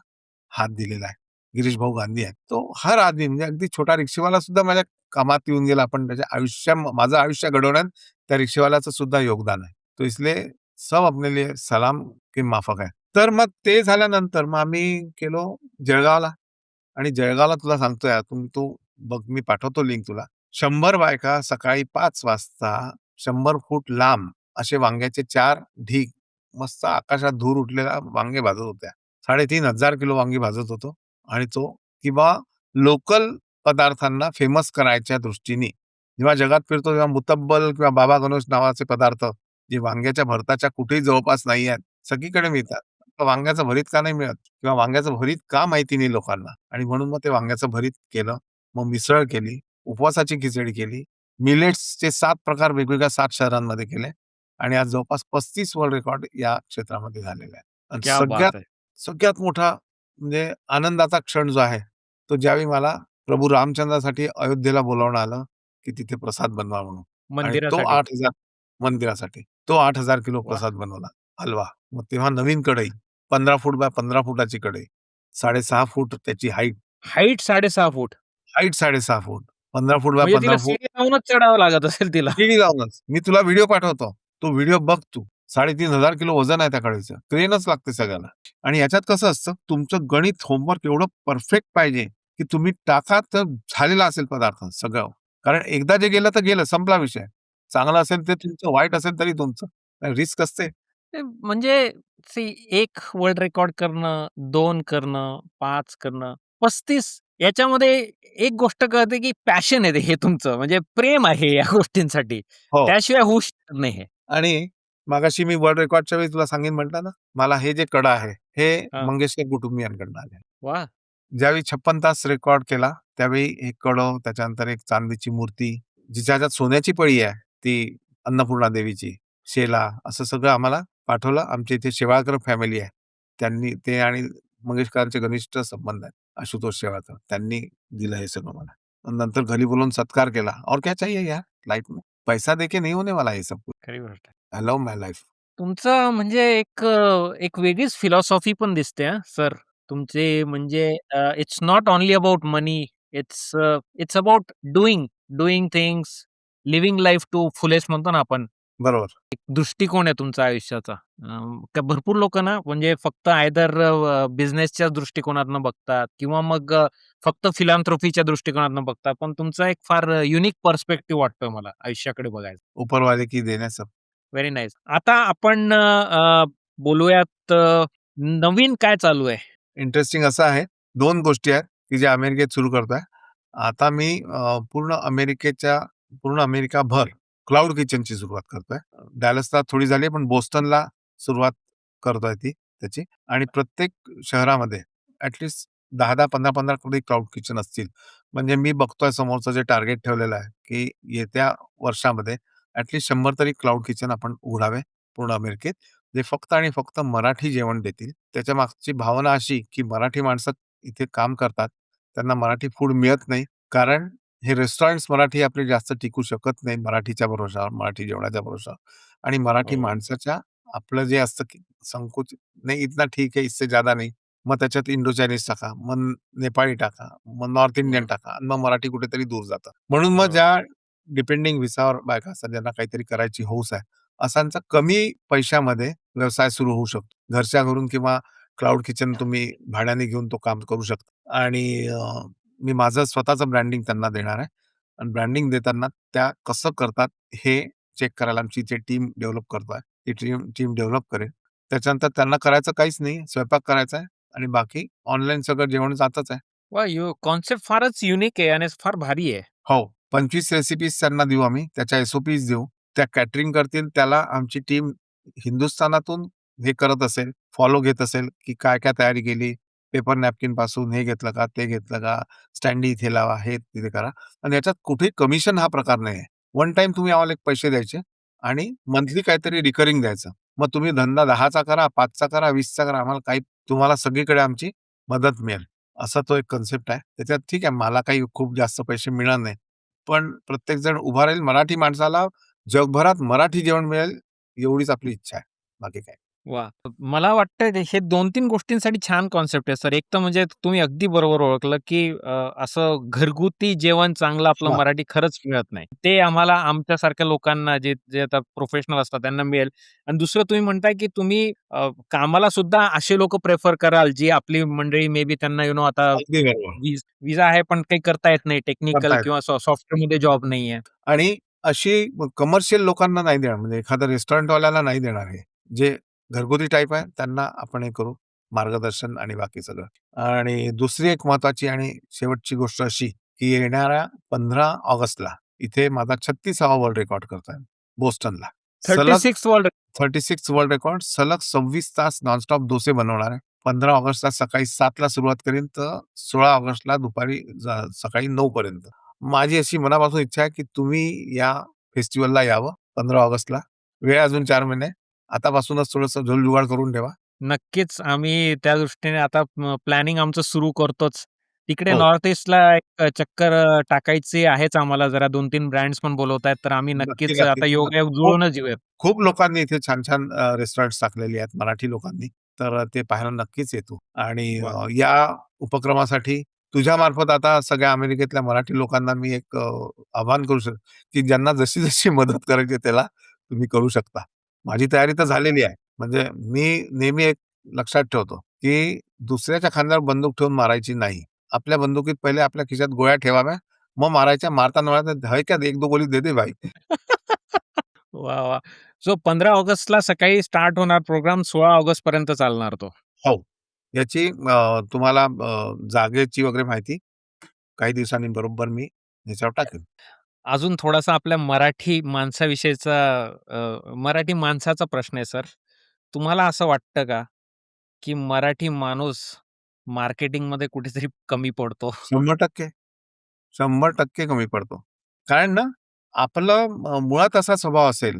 हात दिलेला आहे. गिरीश भाऊ गांधी आहेत. तो हर आदमी म्हणजे अगदी छोटा रिक्षावाला सुद्धा माझ्या कामात येऊन गेला. पण त्याच्या माझं आयुष्य घडवण्यात त्या रिक्षावाल्याचं सुद्धा योगदान आहे. तो इसलिए सब अपने लिए सलाम के माफक है. तर मग ते झाल्यानंतर मग आम्ही गेलो जळगावला आणि जळगावला तुला सांगतो यार, तू बघ मी पाठवतो लिंक तुला. 100 बायका सकाळी 5 वाजता 100 फूट लांब असे वांग्याचे 4 ढीग मस्त आकाशात धूर उठलेला वांगे भाजत होत्या. 3500 किलो वांगी भाजत होतो आणि तो किंवा लोकल पदार्थांना फेमस करायच्या दृष्टीने जेव्हा जगात फिरतो तेव्हा मुतब्बल किंवा बाबा गणोश नावाचे पदार्थ जे वांग्याच्या भरताच्या कुठेही जवळपास नाही आहेत, सगळीकडे मिळतात. तर वांग्याचं भरीत का नाही मिळत? किंवा वांग्याचं भरीत का माहिती नाही लोकांना? आणि म्हणून मग ते वांग्याचं भरीत केलं. मग मिसळ केली, उपवासाची खिचडी केली. मिलेट्सचे 7 प्रकार वेगवेगळ्या 7 शहरांमध्ये केले आणि आज जवळपास 35 वर्ल्ड रेकॉर्ड या क्षेत्रामध्ये झालेले आहेत. आणि क्या बात है! सगळ्यात मोठा म्हणजे आनंदाचा क्षण जो आहे, तो ज्यावेळी मला प्रभू रामचंद्रासाठी अयोध्येला बोलावणं आलं, की तिथे प्रसाद बनवा म्हणून आणि तो मंदिरासाठी. 8,000 मंदिरासाठी. तो 8,000 किलो वाह! प्रसाद बनवला, हलवा. मग तेव्हा नवीन कढई, 15 फूट बाय 15 फुटाची कढई. 6.5 फूट त्याची height. Height 6.5 foot. Height 6.5 foot. 15 foot by म्हणजे 15 तिला फूट. सीडी लावूनच चढावं लागत असेल तिला. सीडी लावूनच. मी तुला व्हिडिओ पाठवतो. तो व्हिडिओ बघ तू. 3,500 किलो वजन आहे त्या कडेचं. क्रेनच लागते सगळ्याला. आणि ह्याच्यात कसं असतं, तुमचं गणित होमवर्क एवढं परफेक्ट पाहिजे, की तुम्ही टाका तर झालेला असेल पदार्थ सगळं. कारण एकदा जे गेलं तर गेलं, संपला विषय. चांगलं असेल ते तुमचं, वाईट असेल तरी तुमचं. रिस्क असते. ते म्हणजे सी 1 वर्ल्ड रेकॉर्ड करणं, 2 करणं, 5 करणं, 35 याच्यामध्ये एक गोष्ट कळते, की पॅशन आहे हे तुमचं. म्हणजे प्रेम आहे या गोष्टींसाठी. हो. त्याशिवाय होऊ शकत नाही हे. आणि मगाशी मी वर्ल्ड रेकॉर्डच्या वेळी तुला सांगेन म्हटलं ना, मला हे जे कडा आहे, हे हां. मंगेशकर कुटुंबियांकडनं आले. वाह! ज्यावेळी 56 तास रेकॉर्ड केला, त्यावेळी एक कडं, त्याच्यानंतर एक चांदीची मूर्ती, जिच्या हातात सोन्याची पळी आहे, ती अन्नपूर्णा देवीची, शेला, असं सगळं आम्हाला पाठवलं. आमच्या इथे शेवाळकर फॅमिली आहे. त्यांनी ते आणि मंगेशकरांचे घनिष्ठ संबंध आहेत. आशुतोष शेवाळकर. त्यांनी दिलं हे सगळं मला. नंतर घरी बोलावून सत्कार केला. और क्या चाहिए यार लाइफ में? पैसा देके नहीं होने वाला ये सब कुछ. खरी गोष्ट आहे. I love my life. तुमचं म्हणजे एक वेगळीच फिलॉसॉफी पण दिसते हां, सर. तुमचे म्हणजे it's not only about money. It's about doing things, living life to fullest म्हणतो ना आपण. बरोबर. एक दृष्टिकोन आहे तुमचा आयुष्याचा. भरपूर लोकं ना म्हणजे फक्त आयदर बिझनेसच्या दृष्टिकोनातनं बघतात किंवा मग फक्त फिलॅन्थ्रोपीच्या दृष्टिकोनातनं बघतात. पण तुमचा एक फार युनिक पर्स्पेक्टिव्ह वाटतोय मला आयुष्याकडे बघायचा. ऊपर वाले की देण्या सब. Very nice. आता आपण बोलूयात नवीन काय चालू आहे? इंटरेस्टिंग असं आहे, 2 गोष्टी आहेत, की ज्या अमेरिकेत सुरू करतोय. आता मी पूर्ण अमेरिकाभर क्लाउड किचनची सुरुवात करतोय. डॅलसला थोडी झाली, पण बोस्टनला सुरुवात करतोय ती त्याची. आणि प्रत्येक शहरामध्ये ॲट लीस्ट 10-10, 15-15 तरी क्लाउड किचन असतील. म्हणजे मी बघतोय समोरचं जे टार्गेट ठेवलेलं आहे, की येत्या वर्षामध्ये ॲट लीस्ट 100 तरी क्लाउड किचन आपण उघडावे पूर्ण अमेरिकेत. जे फक्त आणि फक्त मराठी जेवण देतील. त्याच्या मागची भावना अशी, की मराठी माणसं इथे काम करतात. त्यांना मराठी फूड मिळत नाही. कारण हे रेस्टॉरंट्स मराठी आपले जास्त टिकू शकत नाही मराठीच्या भरोश्यावर, मराठी जेवणाच्या भरोश्यावर. आणि मराठी हो. माणसाच्या आपलं जे असतं, की संकोच नाही इतना ठीक है, इससे ज्यादा नहीं. मग त्याच्यात इंडो चायनीज टाका, मग नेपाळी टाका, मग नॉर्थ इंडियन बरोबर, टाका आणि मग मराठी कुठेतरी दूर जातं. म्हणून मग बरोबर. ज्या डिपेंडिंग व्हिसावर बायका असतात, ज्यांना काहीतरी करायची हौस आहे, असांचा कमी पैशामध्ये व्यवसाय सुरू होऊ शकतो. घरच्या घरून किंवा क्लाउड किचन तुम्ही भाड्याने घेऊन तो काम करू शकता. आणि मी माझं स्वतःचं ब्रँडिंग त्यांना देणार आहे. आणि ब्रँडिंग देताना त्या कसं करतात हे चेक करायला आमची इथे टीम डेव्हलप करतोय. ती टीम टीम डेव्हलप करेल. त्याच्यानंतर त्यांना करायचं काहीच नाही. स्वयंपाक करायचा आहे आणि बाकी ऑनलाईन सगळं जेवण जातच आहे. वाह! कॉन्सेप्ट फारच युनिक आहे आणि फार भारी आहे. हो. 25 रेसिपीज त्यांना देऊ आम्ही. त्याच्या एस-ओ-पीज देऊ. त्या कॅटरिंग करतील. त्याला आमची टीम हिंदुस्थानातून हे करत असेल, फॉलो घेत असेल, की काय-काय तयारी केली. पेपर नॅपकिन पासून हे घेतलं का, ते घेतलं का, स्टँडी इथे लावा, हे तिथे करा. आणि याच्यात कुठेही कमिशन हा प्रकार नाहीये. वन टाईम तुम्ही आम्हाला एक पैसे द्यायचे आणि मंथली काहीतरी रिकरिंग द्यायचं. मग तुम्ही धंदा 10चा करा, 5चा करा, 20चा करा. आम्हाला काही तुम्हाला सगळीकडे आमची मदत मिळेल. असा तो एक कन्सेप्ट आहे. त्याच्यात ठीक आहे, मला काही खूप जास्त पैसे मिळणार नाही. पण प्रत्येकजण उभा राहील. मराठी माणसाला जगभरात मराठी जेवण मिळेल, एवढीच आपली इच्छा आहे. बाकी काय. वाह! मला वाटतं हे 2-3 गोष्टींसाठी छान कॉन्सेप्ट आहे सर. एक तर म्हणजे तुम्ही अगदी बरोबर ओळखलं, की असं घरगुती जेवण चांगलं आपलं हां. मराठी खरंच मिळत नाही. ते आम्हाला आमच्यासारख्या लोकांना जे जे आता प्रोफेशनल असतात त्यांना मिळेल. आणि दुसरं तुम्ही म्हणताय, की तुम्ही कामाला सुद्धा असे लोकं प्रिफर कराल, जी आपली मंडळी मे बी त्यांना आता अगदी बरोबर. विजा आहे पण काही करता येत नाही. टेक्निकल करता किंवा सॉफ्टवेअरमध्ये जॉब नाहीये. आणि अशी कमर्शियल लोकांना नाही देणार, म्हणजे एखाद्या रेस्टॉरंटवाल्याला नाही देणार हे. जे घरगुती टाइप आहे त्यांना आपण हे करू, मार्गदर्शन आणि बाकी सगळं. आणि दुसरी एक महत्त्वाची आणि शेवटची गोष्ट अशी, की येणाऱ्या 15 ऑगस्टला इथे माझा 36वा वर्ल्ड रेकॉर्ड करतोय बोस्टनला. सलग 36 वर्ल्ड 36 वर्ल्ड रेकॉर्ड सलग 26 तास नॉनस्टॉप डोसे बनवणार आहे. 15 ऑगस्टला सकाळी 7ला सुरुवात करीन तर 16 ऑगस्टला दुपारी सकाळी 9 पर्यंत. माझी अशी मनापासून इच्छा आहे, की तुम्ही या फेस्टिव्हलला यावं 15 ऑगस्टला. वेळ अजून 4 महिने. आतापासूनच थोडंसं झोल-जुगाड करून ठेवा. नक्कीच आम्ही त्या दृष्टीने आता प्लॅनिंग आमचं सुरू करतोच. तिकडे हो, नॉर्थ ईस्टला एक चक्कर टाकायची आहेच आम्हाला जरा 2-3 ब्रँड्स पण बोलवतायत, तर आम्ही नक्की, नक्कीच नक्की. आता योगायोग खूप जुळूनच येऊयात. खूप लोकांनी इथे छान-छान रेस्टॉरंट्स टाकलेली आहेत मराठी लोकांनी. तर ते पाहायला नक्कीच ये तू. आणि वाह! या उपक्रमासाठी तुझ्यामार्फत आता सगळ्या अमेरिकेतल्या मराठी लोकांना मी एक आवाहन करू शकतो, की ज्यांना जशी-जशी मदत करायची त्याला तुम्ही करू शकता. माझी तयारी तर झालेली आहे. म्हणजे मी नेहमी एक लक्षात ठेवतो, की दुसऱ्याच्या खांद्यावर बंदूक ठेवून मारायची नाही. आपल्या बंदुकीत पहिले आपल्या खिशात गोळ्या ठेवाव्या, मग मारायच्या. मारता-मारता "है क्या 1-2 गोली दे दे भाई." वाह! वाह! सो 15 ऑगस्टला सकाळी स्टार्ट होणार प्रोग्राम 16 ऑगस्टपर्यंत चालणार तो. हो. याची तुम्हाला जागेची वगैरे माहिती काही दिवसांनी बरोबर मी ह्याच्यावर टाकेन. अजून थोडासा आपल्या मराठी माणसाविषयीचा मराठी माणसाचा प्रश्न आहे सर. तुम्हाला असं वाटतं का, की मराठी माणूस मार्केटिंगमध्ये कुठेतरी कमी पडतो? 100% 100% कमी पडतो. कारण ना, आपलं मुळात असा स्वभाव असेल,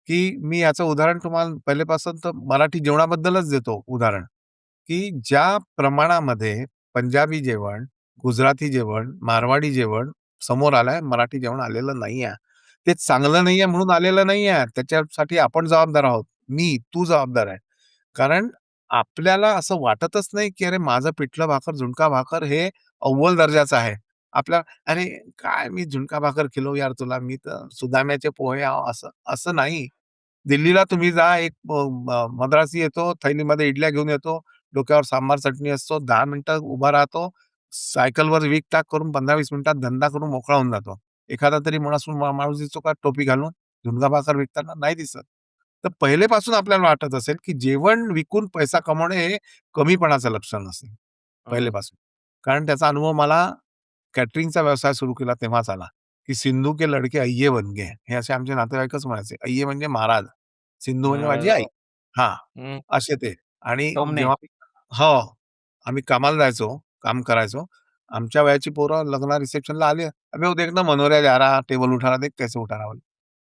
की मी याचं उदाहरण तुम्हाला पहिलेपासून तर मराठी जेवणाबद्दलच देतो उदाहरण, की ज्या प्रमाणामध्ये पंजाबी जेवण, गुजराती जेवण, मारवाडी जेवण समोर आलंय, मराठी जेवण आलेलं नाहीये. ते चांगलं नाहीये म्हणून आलेलं नाहीये. त्याच्यासाठी आपण जबाबदार आहोत. मी, तू जबाबदार आहे. कारण आपल्याला असं वाटतच नाही, की अरे माझं पिठलं भाकर, झुणका भाकर हे अव्वल दर्जाचं आहे. आपल्या अरे काय मी झुणका भाकर खिलवू यार तुला, मी तर सुदाम्याचे पोहे असं असं नाही. दिल्लीला तुम्ही जा, एक मद्रासी येतो, थैलीमध्ये इडल्या घेऊन येतो, डोक्यावर सांबार चटणी असतो, 10 मिनिटं उभा राहतो, सायकलवर विक-टाक करून 15-20 मिनिटात धंदा करून मोकळा होऊन जातो. एखादा तरी माणूस दिसतो का टोपी घालून, झुणका भाकर विकताना? नाही दिसत. तर पहिलेपासून आपल्याला वाटत असेल, की जेवण विकून पैसा कमवणे हे कमीपणाचं लक्षण असेल, हं. पहिलेपासून. कारण त्याचा अनुभव मला कॅटरिंगचा व्यवसाय सुरू केला तेव्हाच आला, की "सिंधू के लडके अय्ये बन गए." हे असे आमचे नातेवाईकच म्हणायचे. अय्ये म्हणजे महाराज, सिंधू म्हणजे माझी आई. महाराज हां, हं, असे ते. आणि टोमणे. जेव्हा हो, आम्ही कामाला जायचो, काम करायचो. आमच्या वयाची पोरं लग्न रिसेप्शनला आले, "अबे वो देखना मनोहर जा रहा, टेबल उठा रहा, देख कैसे उठा रहा." बोले.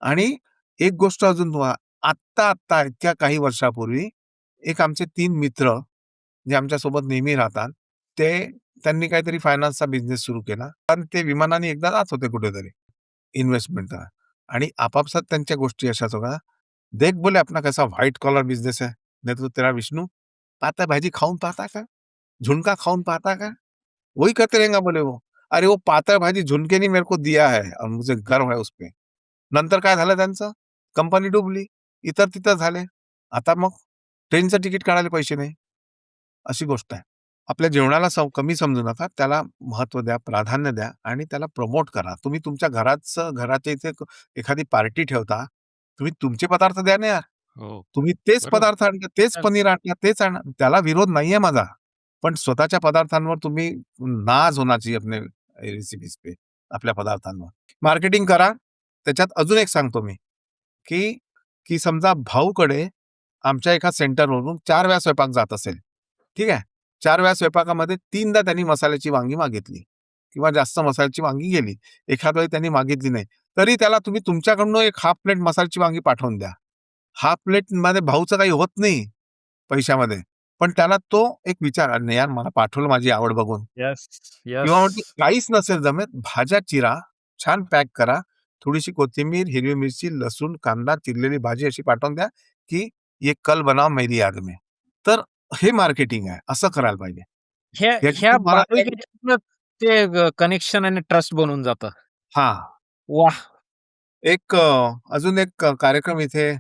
आणि एक गोष्ट अजून तुम्हाला आत्ता इतक्या काही वर्षापूर्वी एक आमचे 3 मित्र, जे आमच्यासोबत नेहमी राहतात, ते त्यांनी काहीतरी फायनान्सचा बिझनेस सुरू केला. कारण ते विमानाने एकदा जात होते कुठेतरी इन्व्हेस्टमेंट करा आणि आपापसात त्यांच्या गोष्टी अशाच होत्या. "देख बोले अपना कैसा व्हाइट कॉलर बिझनेस है, नहीं तो तेरा विष्णू पाता भाजी खाऊन पाहता का? झुणका खाऊन पाहता का? वही करते रहेंगा" बोले वो. अरे वो पातळ भाजी झुणके ने मेरे को दिया है और मुझे गर्व है उसपे. नंतर काय झालं त्यांचं? कंपनी डुबली. इतर-तितर झाले. आता मग ट्रेनचं तिकीट काढायला पैसे नाही. अशी गोष्ट आहे. आपल्या जेवणाला कमी समजू नका. त्याला महत्त्व द्या, प्राधान्य द्या आणि त्याला प्रमोट करा. तुम्ही तुमच्या घराच्या इथे एखादी पार्टी ठेवता. तुम्ही तुमचे पदार्थ द्या ना यार. हो, तुम्ही तेच बरोबर. पदार्थ आणता, तेच तर पनीर आणा, तेच आणा. त्याला विरोध नाहीये माझा. पण स्वतःच्या पदार्थांवर तुम्ही नाज होना चाहिए अपने रेसिपीज पे, आपल्या पदार्थांवर. मार्केटिंग करा. त्याच्यात अजून एक सांगतो मी, की की समजा भाऊकडे आमच्या एका सेंटरवरून 4 वेळा स्वयंपाक जात असेल. ठीक आहे. 4 वेळा स्वयंपाकामध्ये 3दा त्यांनी मसाल्याची वांगी मागितली किंवा जास्त मसाल्याची वांगी गेली. एखाद वेळी त्यांनी मागितली नाही. तरी त्याला तुम्ही तुमच्याकडनं एक हाल्फ प्लेट मसाल्याची वांगी पाठवून द्या. हाल्फ प्लेटमध्ये भाऊचं काही होत नाही पैशामध्ये. पण त्याला तो एक विचार, "अरे नाही यार, मला पाठवलं माझी आवड बघून." येस, किंवा येस. मग काहीच नसेल जमत, भाज्या चिरा, छान पॅक करा. थोडीशी कोथिंबीर, हिरवी मिरची, लसूण, कांदा, चिरलेली भाजी अशी पाठवून द्या, की "ये कल बनाओ मेरी याद में." तर हे मार्केटिंग आहे. असं करायला पाहिजे. ह्या ह्या ह्याच्यातून मला बारीक एक ह्याच्यातनं ते कनेक्शन आणि ट्रस्ट बनून जातं. हां. वाह! एक अजून एक कार्यक्रम इथे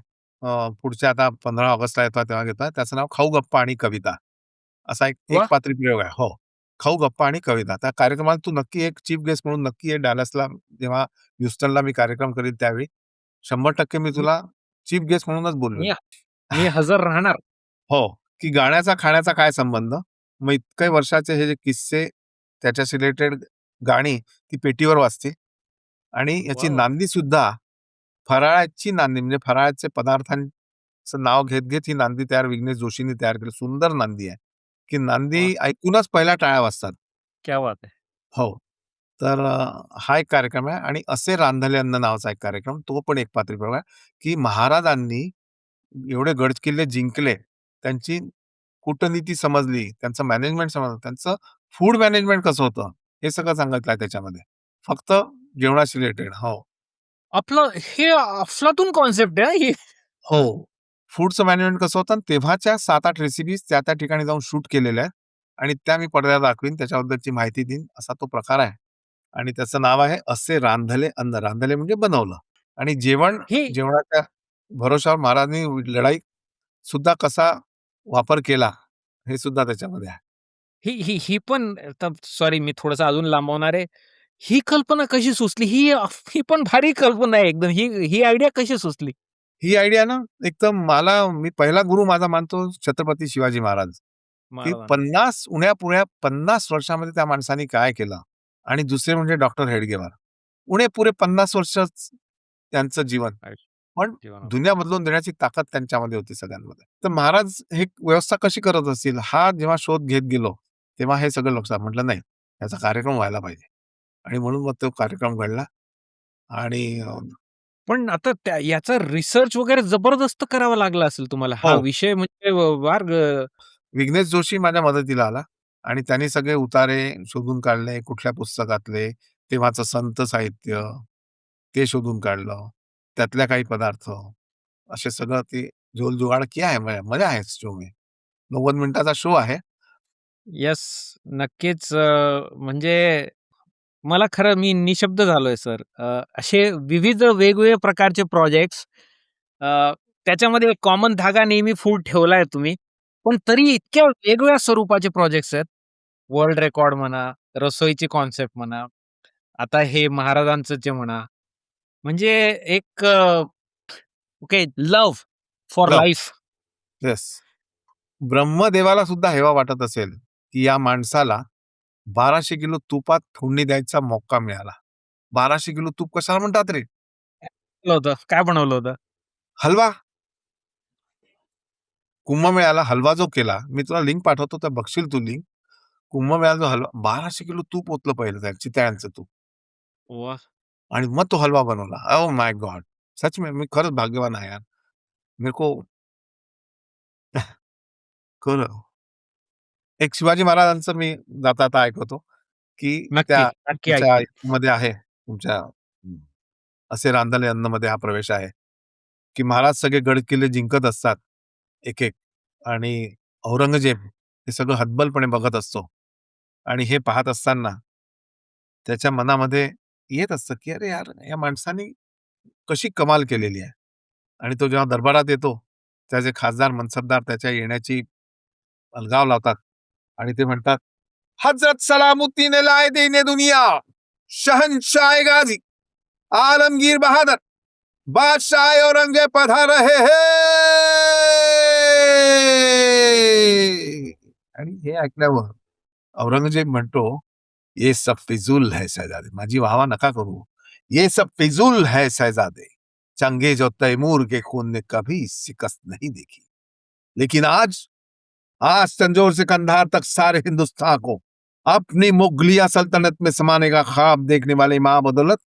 पुढच्या आता 15 ऑगस्टला येतोय तेव्हा घेतोय. त्याचं नाव खाऊ गप्पा आणि कविता. असा एक वाह! एकपात्री प्रयोग आहे. हो. खाऊ गप्पा आणि कविता. त्या कार्यक्रमाला तू नक्की एक चीफ गेस्ट म्हणून नक्की ये डॅलसला जेव्हा ह्युस्टनला मी कार्यक्रम करीन त्यावेळी. 100% मी मी तुला चीफ गेस्ट म्हणूनच बोलवेन. मी मी हजर राहणार. हो, की गाण्याचा खाण्याचा काय संबंध? मग इतके वर्षाचे हे जे किस्से त्याच्याशी रिलेटेड गाणी ती पेटीवर वाजतील आणि याची वॉव! नांदी सुद्धा फराळाची नांदी म्हणजे फराळाचे पदार्थांचं नाव घेत-घेत ही नांदी तयार विघ्नेश जोशींनी तयार केली. सुंदर नांदी आहे, की वाह! नांदी ऐकूनच पहिल्या टाळ्या वाजतात. क्या बात है! हो. तर हा एक कार्यक्रम आहे आणि असे रांधले अन्न नावाचा एक कार्यक्रम. तो पण एक पात्री प्रयोग आहे, की महाराजांनी एवढे गडकिल्ले जिंकले. त्यांची कूटनीती समजली, त्यांचं मॅनेजमेंट समजलं, त्यांचं फूड मॅनेजमेंट कसं होतं, हे सगळं सांगितलं आहे त्याच्यामध्ये. फक्त जेवणाशी रिलेटेड. हो. आपलं हे अफलातून कॉन्सेप्ट आहे हां ही. हो. फूडचं मॅनेजमेंट कसं होतं, तेव्हाच्या 7-8 रेसिपीज त्या ठिकाणी जाऊन शूट केलेल्या आहेत आणि त्या मी पडद्यावर दाखवीन, त्याच्याबद्दलची माहिती देईन, असा तो प्रकार आहे. आणि त्याचं नाव आहे असे रांधले अन्न. रांधले म्हणजे बनवलं आणि हे जेवणाच्या भरोश्यावर महाराजांनी लढाई सुद्धा कसा वापर केला, हे सुद्धा त्याच्यामध्ये आहे. ही ही ही पण सॉरी मी थोडंसं अजून लांबवणार आहे. ही कल्पना कशी सुचली? ही पण भारी कल्पना आहे एकदम. ही ही आयडिया कशी सुचली? ही आयडिया ना एकदम मी पहिला गुरु माझा मानतो छत्रपती शिवाजी महाराज, की महाराजांना. 50 50 वर्षामध्ये त्या माणसाने काय केलं आणि दुसरे म्हणजे डॉक्टर हेडगेवार. पुरे 50 वर्षच त्यांचं जीवन. आयुष्य पण जीवन होतं. दुनिया बदलून देण्याची ताकद त्यांच्यामध्ये होती सगळ्यांमध्ये. तर महाराज हे व्यवस्था कशी करत असतील, हा जेव्हा शोध घेत गेलो, तेव्हा हे सगळं लक्षात म्हटलं नाही, याचा कार्यक्रम व्हायला पाहिजे आणि म्हणून मग तो कार्यक्रम घडला आणि पण आता याचा रिसर्च वगैरे जबरदस्त करावा लागला असेल तुम्हाला. हा हो. विषय म्हणजे फार विघ्नेश जोशी माझ्या मदतीला आला आणि त्यांनी सगळे उतारे शोधून काढले, कुठल्या पुस्तकातले, तेव्हाचं संत साहित्य, ते शोधून काढलं. त्यातल्या काही पदार्थ, असे सगळं ते झोल-जुगाड किया है मैं, मजा आहे शो में. 90 मिनिटाचा शो आहे. येस, नक्कीच म्हणजे मला खरं मी निशब्द झालोय सर. असे विविध वेगवेगळे प्रकारचे प्रोजेक्ट्स त्याच्यामध्ये एक कॉमन धागा नेहमी फूड ठेवलाय तुम्ही. पण तरी इतक्या वेगवेगळ्या स्वरूपाचे प्रोजेक्ट्स आहेत. वर्ल्ड रेकॉर्ड म्हणा, रसोईची कॉन्सेप्ट म्हणा, आता हे महाराजांचं जे म्हणा. म्हणजे एक okay love for love. Life. Yes. ब्रह्मदेवाला सुद्धा हेवा वाटत असेल, की या माणसाला 1200 किलो तुपात फोडणी द्यायचा मौका मिळाला. 1200 किलो तूप कशाला म्हणतात रे? होतं. काय बनवलं होतं? हलवा. कुंभमेळ्याला हलवा जो केला, मी तुला लिंक पाठवतो, तर बघशील तू लिंक. कुंभमेळ्याला जो हलवा 1200 किलो तूप ओतलं पहिलं त्या चितळ्यांचं तूप वाह! आणि मग तो हलवा बनवला. Oh my God! सच में मी खरंच भाग्यवान आहे यार. मेरे को खरं. एक शिवाजी महाराजांचं मी जाता-जाता ऐकवतो, की नक्की, त्या नक्की तुमच्या ऐकूया. याच्यामध्ये आहे, तुमच्या असे रांधले अन्नमध्ये हा प्रवेश आहे, की महाराज सगळे गड-किल्ले जिंकत असतात, एक-एक आणि औरंगजेब हे सगळं हतबलपणे बघत असतो आणि हे पाहत असताना त्याच्या मनामध्ये येत असतं, की "अरे यार, या माणसाने कशी कमाल केलेली आहे." आणि तो जेव्हा दरबारात येतो, त्याचे खासदार, मनसबदार त्याच्या येण्याची अलगाव लावतात आणि ते म्हणतात, "हजरत सलामुद्दीन लाए दीन दुनिया, शहंशाह गाझी, आलमगीर बहादुर, बादशाह औरंगजेब पधार रहे हैं." आणि हे ऐकल्यावर औरंगजेब म्हणतो, "ये सब फिजूल है शहजादे." माझी वाहवा नका करू. "ये सब फिजूल है शहजादे. चंगेज और तैमूर के खून ने कभी शिकस्त नहीं देखी. लेकिन आज आज तंजौर से कंधार तक सारे हिंदुस्तान को अपनी मुगलिया सल्तनत में समाने का ख्वाब देखने वाले मां बदौलत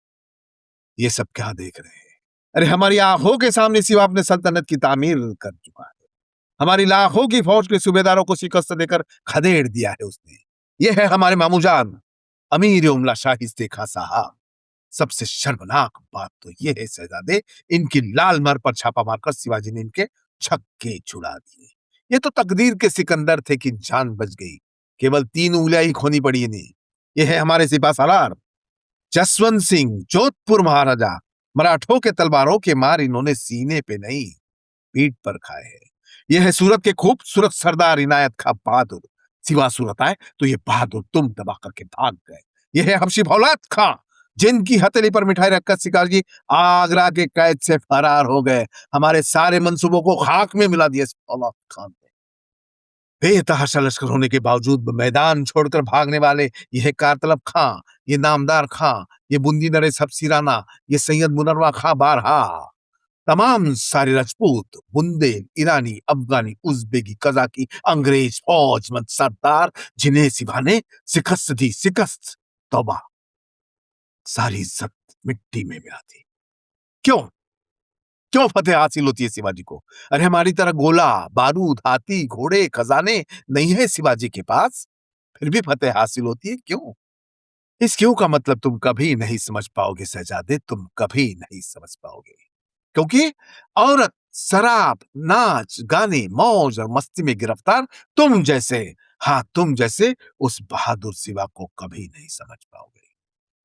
ये सब क्या देख रहे हैं? अरे हमारी आंखों के सामने सिवा अपने सल्तनत की तामीर कर चुका है. हमारी लाखों की फौज के सूबेदारों को शिकस्त देकर खदेड़ दिया है उसने. ये है हमारे मामूजान अमीर उमला शाहिस्ते खां साहब. सबसे शर्मनाक बात तो ये है शहजादे, इनकी लाल मर पर छापा मारकर शिवाजी ने इनके छक्के छुड़ा दिए. ये तो तकदीर के सिकंदर थे कि जान बच गई. केवल 3 उंगलियां ही खोनी पड़ी इन्हें. ये है हमारे सिपा सालार जसवंत सिंह, जोधपुर महाराजा. मराठों के तलवारों के मार इन्होंने सीने पे नहीं, पीठ पर खाए हैं. ये है सूरत के खूबसूरत सरदार इनायत खां बहादुर. सिवा सूरत आए तो ये बहादुर तुम दबा करके भाग गए. ये है हबशी फौलाद खां, जिनकी हथेली पर मिठाई रखकर शिकार जी आगरा के कैद से फरार हो गए. हमारे सारे मंसूबों को खाक में मिला दिया इस फौलाद खान ने. बेतहाशा लश्कर होने के बावजूद मैदान छोड़कर भागने वाले ये है कारतलब खां, ये नामदार खां, ये बूंदी नरेश हबसी राणा, ये सैयद मुनर्वा खां बारहा. तमाम सारे राजपूत, बुंदेल, ईरानी, अफगानी, उज़्बेकी, कज़ाकी, अंग्रेज फौजमंद सरदार, जिन्हें सिवा ने शिकस्त दी शिकस्त. तौबा, सारी इज्जत मिट्टी में मिला दी. क्यों? क्यों फतेह हासिल होती है शिवाजी को? अरे हमारी तरह गोला, बारूद, हाथी, घोड़े, खजाने नहीं है शिवाजी के पास, फिर भी फतेह हासिल होती है. क्यों? इस क्यों का मतलब तुम कभी नहीं समझ पाओगे शहजादे, तुम कभी नहीं समझ पाओगे. क्योंकि औरत शराब, नाच, गाने, मौज और मस्ती में गिरफ्तार तुम जैसे, हाँ तुम जैसे उस बहादुर शिवा को कभी नहीं समझ पाओगे।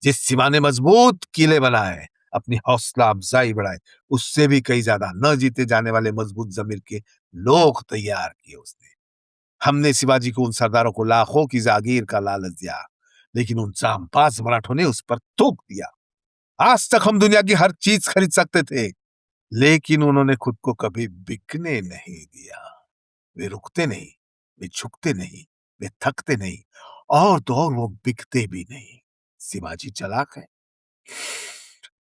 जिस शिवा ने मजबूत किले बनाए, अपनी हौसला अफजाई बढ़ाई, उससे भी कई ज्यादा न जीते जाने वाले मजबूत जमीर के लोग तैयार किए उसने। हमने शिवाजी को, उन सरदारों को लाखों की जागीर का लालच दिया, लेकिन उन जांबाज मराठों ने उस पर थूक दिया। आज तक हम दुनिया की हर चीज खरीद सकते थे, लेकिन उन्होंने खुद को कभी बिकने नहीं दिया। वे रुकते नहीं, वे झुकते नहीं, वे थकते नहीं, और तो और वो बिकते भी नहीं। शिवाजी चालाक है,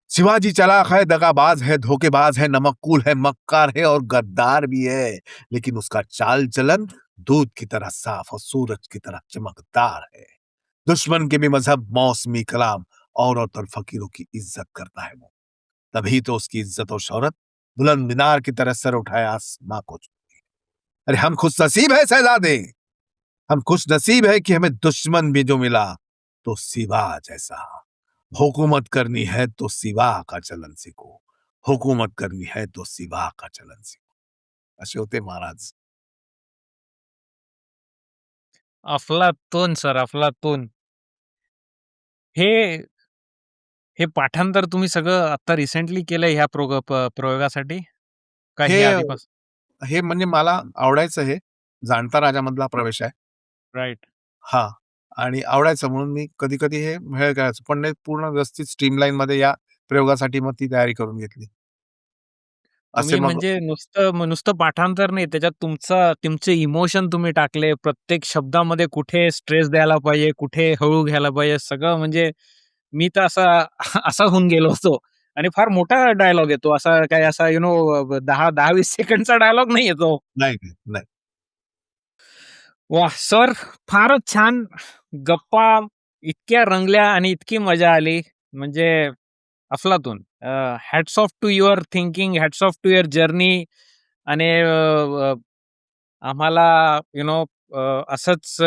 शिवाजी चालाक है, दगाबाज है, धोखेबाज है, नमक्कूल है, मक्कार है और गद्दार भी है, लेकिन उसका चाल चलन दूध की तरह साफ और सूरज की तरह चमकदार है। दुश्मन के भी मजहब, मौसमी कलाम, औरत और फकीरों की इज्जत करता है वो। तभी तो उसकी इज्जत और शौहरत बुलंद मीनार की तरह सर उठाए आसमां को छूती है। अरे हम खुश नसीब है शहजादे, हम खुश नसीब है कि हमें दुश्मन भी जो मिला तो शिवा जैसा। हुकूमत करनी है तो शिवा का चलन सीखो, हुकूमत करनी है तो शिवा का चलन सीखो। असे होते महाराज। अफलातून सर, अफलातून. हे हे पाठांतर तुम्ही सगळं आता रिसेंटली केलंय ह्या प्रयोगासाठी? का हे हे आधीपासून? हे म्हणजे मला आवडायचं, हे जाणता राजामधला प्रवेश आहे. राइट. हां. आणि आवडायचं म्हणून मी कधी-कधी हे करायचो. पण नाही, पूर्ण व्यवस्थित स्ट्रीमलाईनमध्ये या प्रयोगासाठी मग ती तयारी करून घेतली. असे तुम्ही मग म्हणजे नुसतं पाठांतर नाही, त्याच्यात तुमचे इमोशन तुम्ही टाकले. प्रत्येक शब्दामध्ये कुठे स्ट्रेस द्यायला पाहिजे, कुठे हळू घ्यायला पाहिजे, सगळं म्हणजे मी तर असा असा होऊन गेलो होतो. आणि फार मोठा डायलॉग येतो. असा काय असा 10-20 सेकंडचा डायलॉग नाही येतो. नाही, नाही, नाही. वाह! सर फारच छान. गप्पा इतक्या रंगल्या आणि इतकी मजा आली. म्हणजे अफलातून. Hats off to your thinking, hats off to your journey. आणि आम्हाला यू नो असंच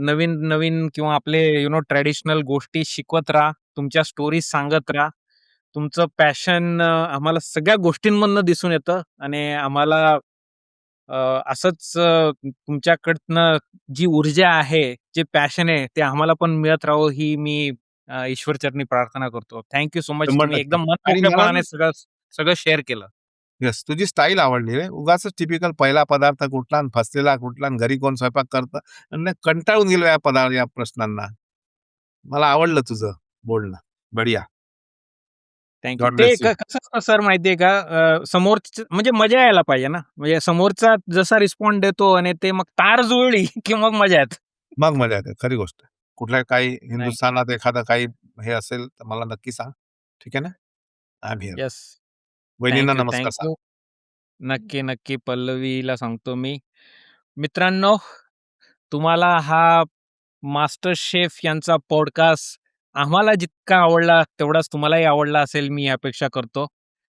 नवीन-नवीन किंवा आपले ट्रेडिशनल गोष्टी शिकवत राहा. तुमच्या स्टोरीज सांगत राहा. तुमचं पॅशन आम्हाला सगळ्या गोष्टींमधनं दिसून येतं आणि आम्हाला असंच तुमच्याकडनं जी ऊर्जा आहे, जे पॅशन आहे, ते आम्हाला पण मिळत राहावं ही मी ईश्वरचरणी प्रार्थना करतो. Thank you so much. तुम्ही 100% एकदम आणि मला मनमोकळेपणाने ना सगळं सगळं शेअर केलं. येस, तुझी स्टाईल आवडली रे. उगाचच टिपिकल पहिला पदार्थ कुठला आणि फसलेला कुठला आणि घरी कोण स्वयंपाक करतं आणि कंटाळून गेलो या प्रश्नांना. मला आवडलं तुझं बोलणं. बढिया. Thank you. गॉड ते ब्लेस यू. कसं असतं सर माहिती का, समोरचं म्हणजे मजा यायला पाहिजे ना. म्हणजे समोरचा जसा रिस्पॉन्ड देतो आणि ते मग तार जुळली की मग मजा येते. मग मजा येते. खरी गोष्ट आहे. कुठल्या काही नाही. हिंदुस्थानात एखादं काही हे असेल तर मला नक्की सांग. ठीक आहे ना? I am here. येस. वहिनींना थँक यू, नमस्कार थँक सांग. यू. नक्की, नक्की. पल्लवीला सांगतो मी. मित्रांनो, तुम्हाला हा मास्टर शेफ यांचा पॉडकास्ट आम्हाला जितका आवडला, तेवढाच तुम्हालाही आवडला असेल, मी अपेक्षा करतो.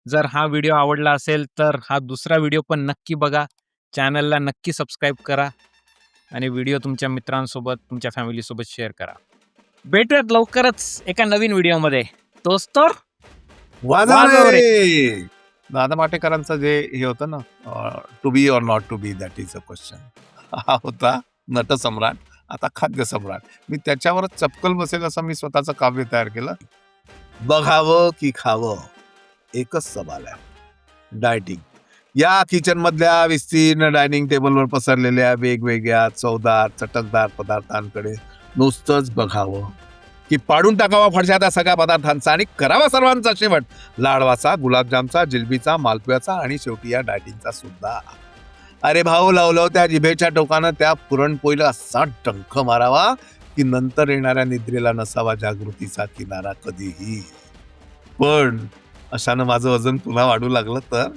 जर हा व्हिडिओ आवडला असेल, तर हा दुसरा व्हिडिओ पण नक्की बघा. चॅनलला नक्की सबस्क्राईब करा आणि व्हिडिओ तुमच्या मित्रांसोबत, तुमच्या फॅमिलीसोबत शेअर करा. भेटूयात लवकरच एका नवीन व्हिडिओमध्ये. तोच तर वाजव वाजव रे! रे! दादा पाटेकरांचं जे हे होतं ना, टू बी और not to be that is a question. हा होता नटसम्राट, आता खाद्य सम्राट. मी त्याच्यावरच चपकल बसेल असं मी स्वतःचं काव्य तयार केलं. बघावं की खावं एकच सवाल आहे, डायटिंग. या किचन मधल्या विस्तीर्ण डायनिंग टेबलवर पसरलेल्या वेगवेगळ्या चवदार चटकदार पदार्थांकडे नुसतंच बघावं की पाडून टाकावा फडशा त्या सगळ्या पदार्थांचा आणि करावा सर्वांचा शेवट, लाडवाचा, गुलाबजामचा, जिलबीचा, मालपुऱ्याचा आणि शेवटी या डायटिंगचा सुद्धा. अरे भाऊ, लावलं त्या जिभेच्या टोकानं त्या पुरणपोळीला असा डंख मारावा की नंतर येणाऱ्या निद्रेला नसावा जागृतीचा किनारा कधीही. पण अशानं माझं वजन पुन्हा वाढू लागलं तर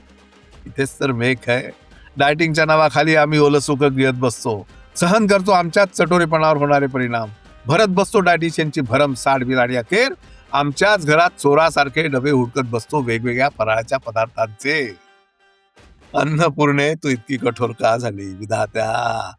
इथेच तर मेक आहे. डायटिंगच्या नावाखाली आम्ही ओलं सुकं गिळत बसतो, सहन करतो आमच्याच चटोरेपणावर होणारे परिणाम, भरत बसतो डायटिशियनची भरम साठ बिलाडी. अखेर आमच्याच घरात चोरासारखे डबे हुडकत बसतो वेगवेगळ्या फराळाच्या पदार्थांचे. अन्नपूर्णे, तू इतकी कठोर का झाली विधात्या?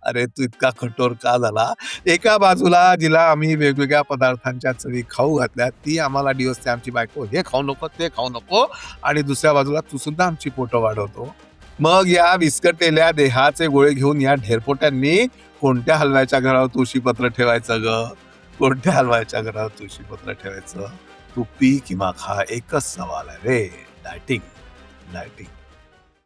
अरे तू इतका कठोर का झाला? एका बाजूला जिला आम्ही वेगवेगळ्या पदार्थांच्या चवी खाऊ घातल्या, ती आम्हाला डिवसते आमची बायको, हे खाऊ नको ते खाऊ नको, आणि दुसऱ्या बाजूला तू सुद्धा आमची पोटं वाढवतो. मग या विस्कटलेल्या देहाचे गोळे घेऊन या ढेरपोट्यांनी कोणत्या हलवायच्या घरावर तुळशीपत्र ठेवायचं ग? कोणत्या हलवायच्या घरावर तुळशीपत्र ठेवायचं? तू पी किंवा खा, एकच सवाल आहे रे. डायटिंग.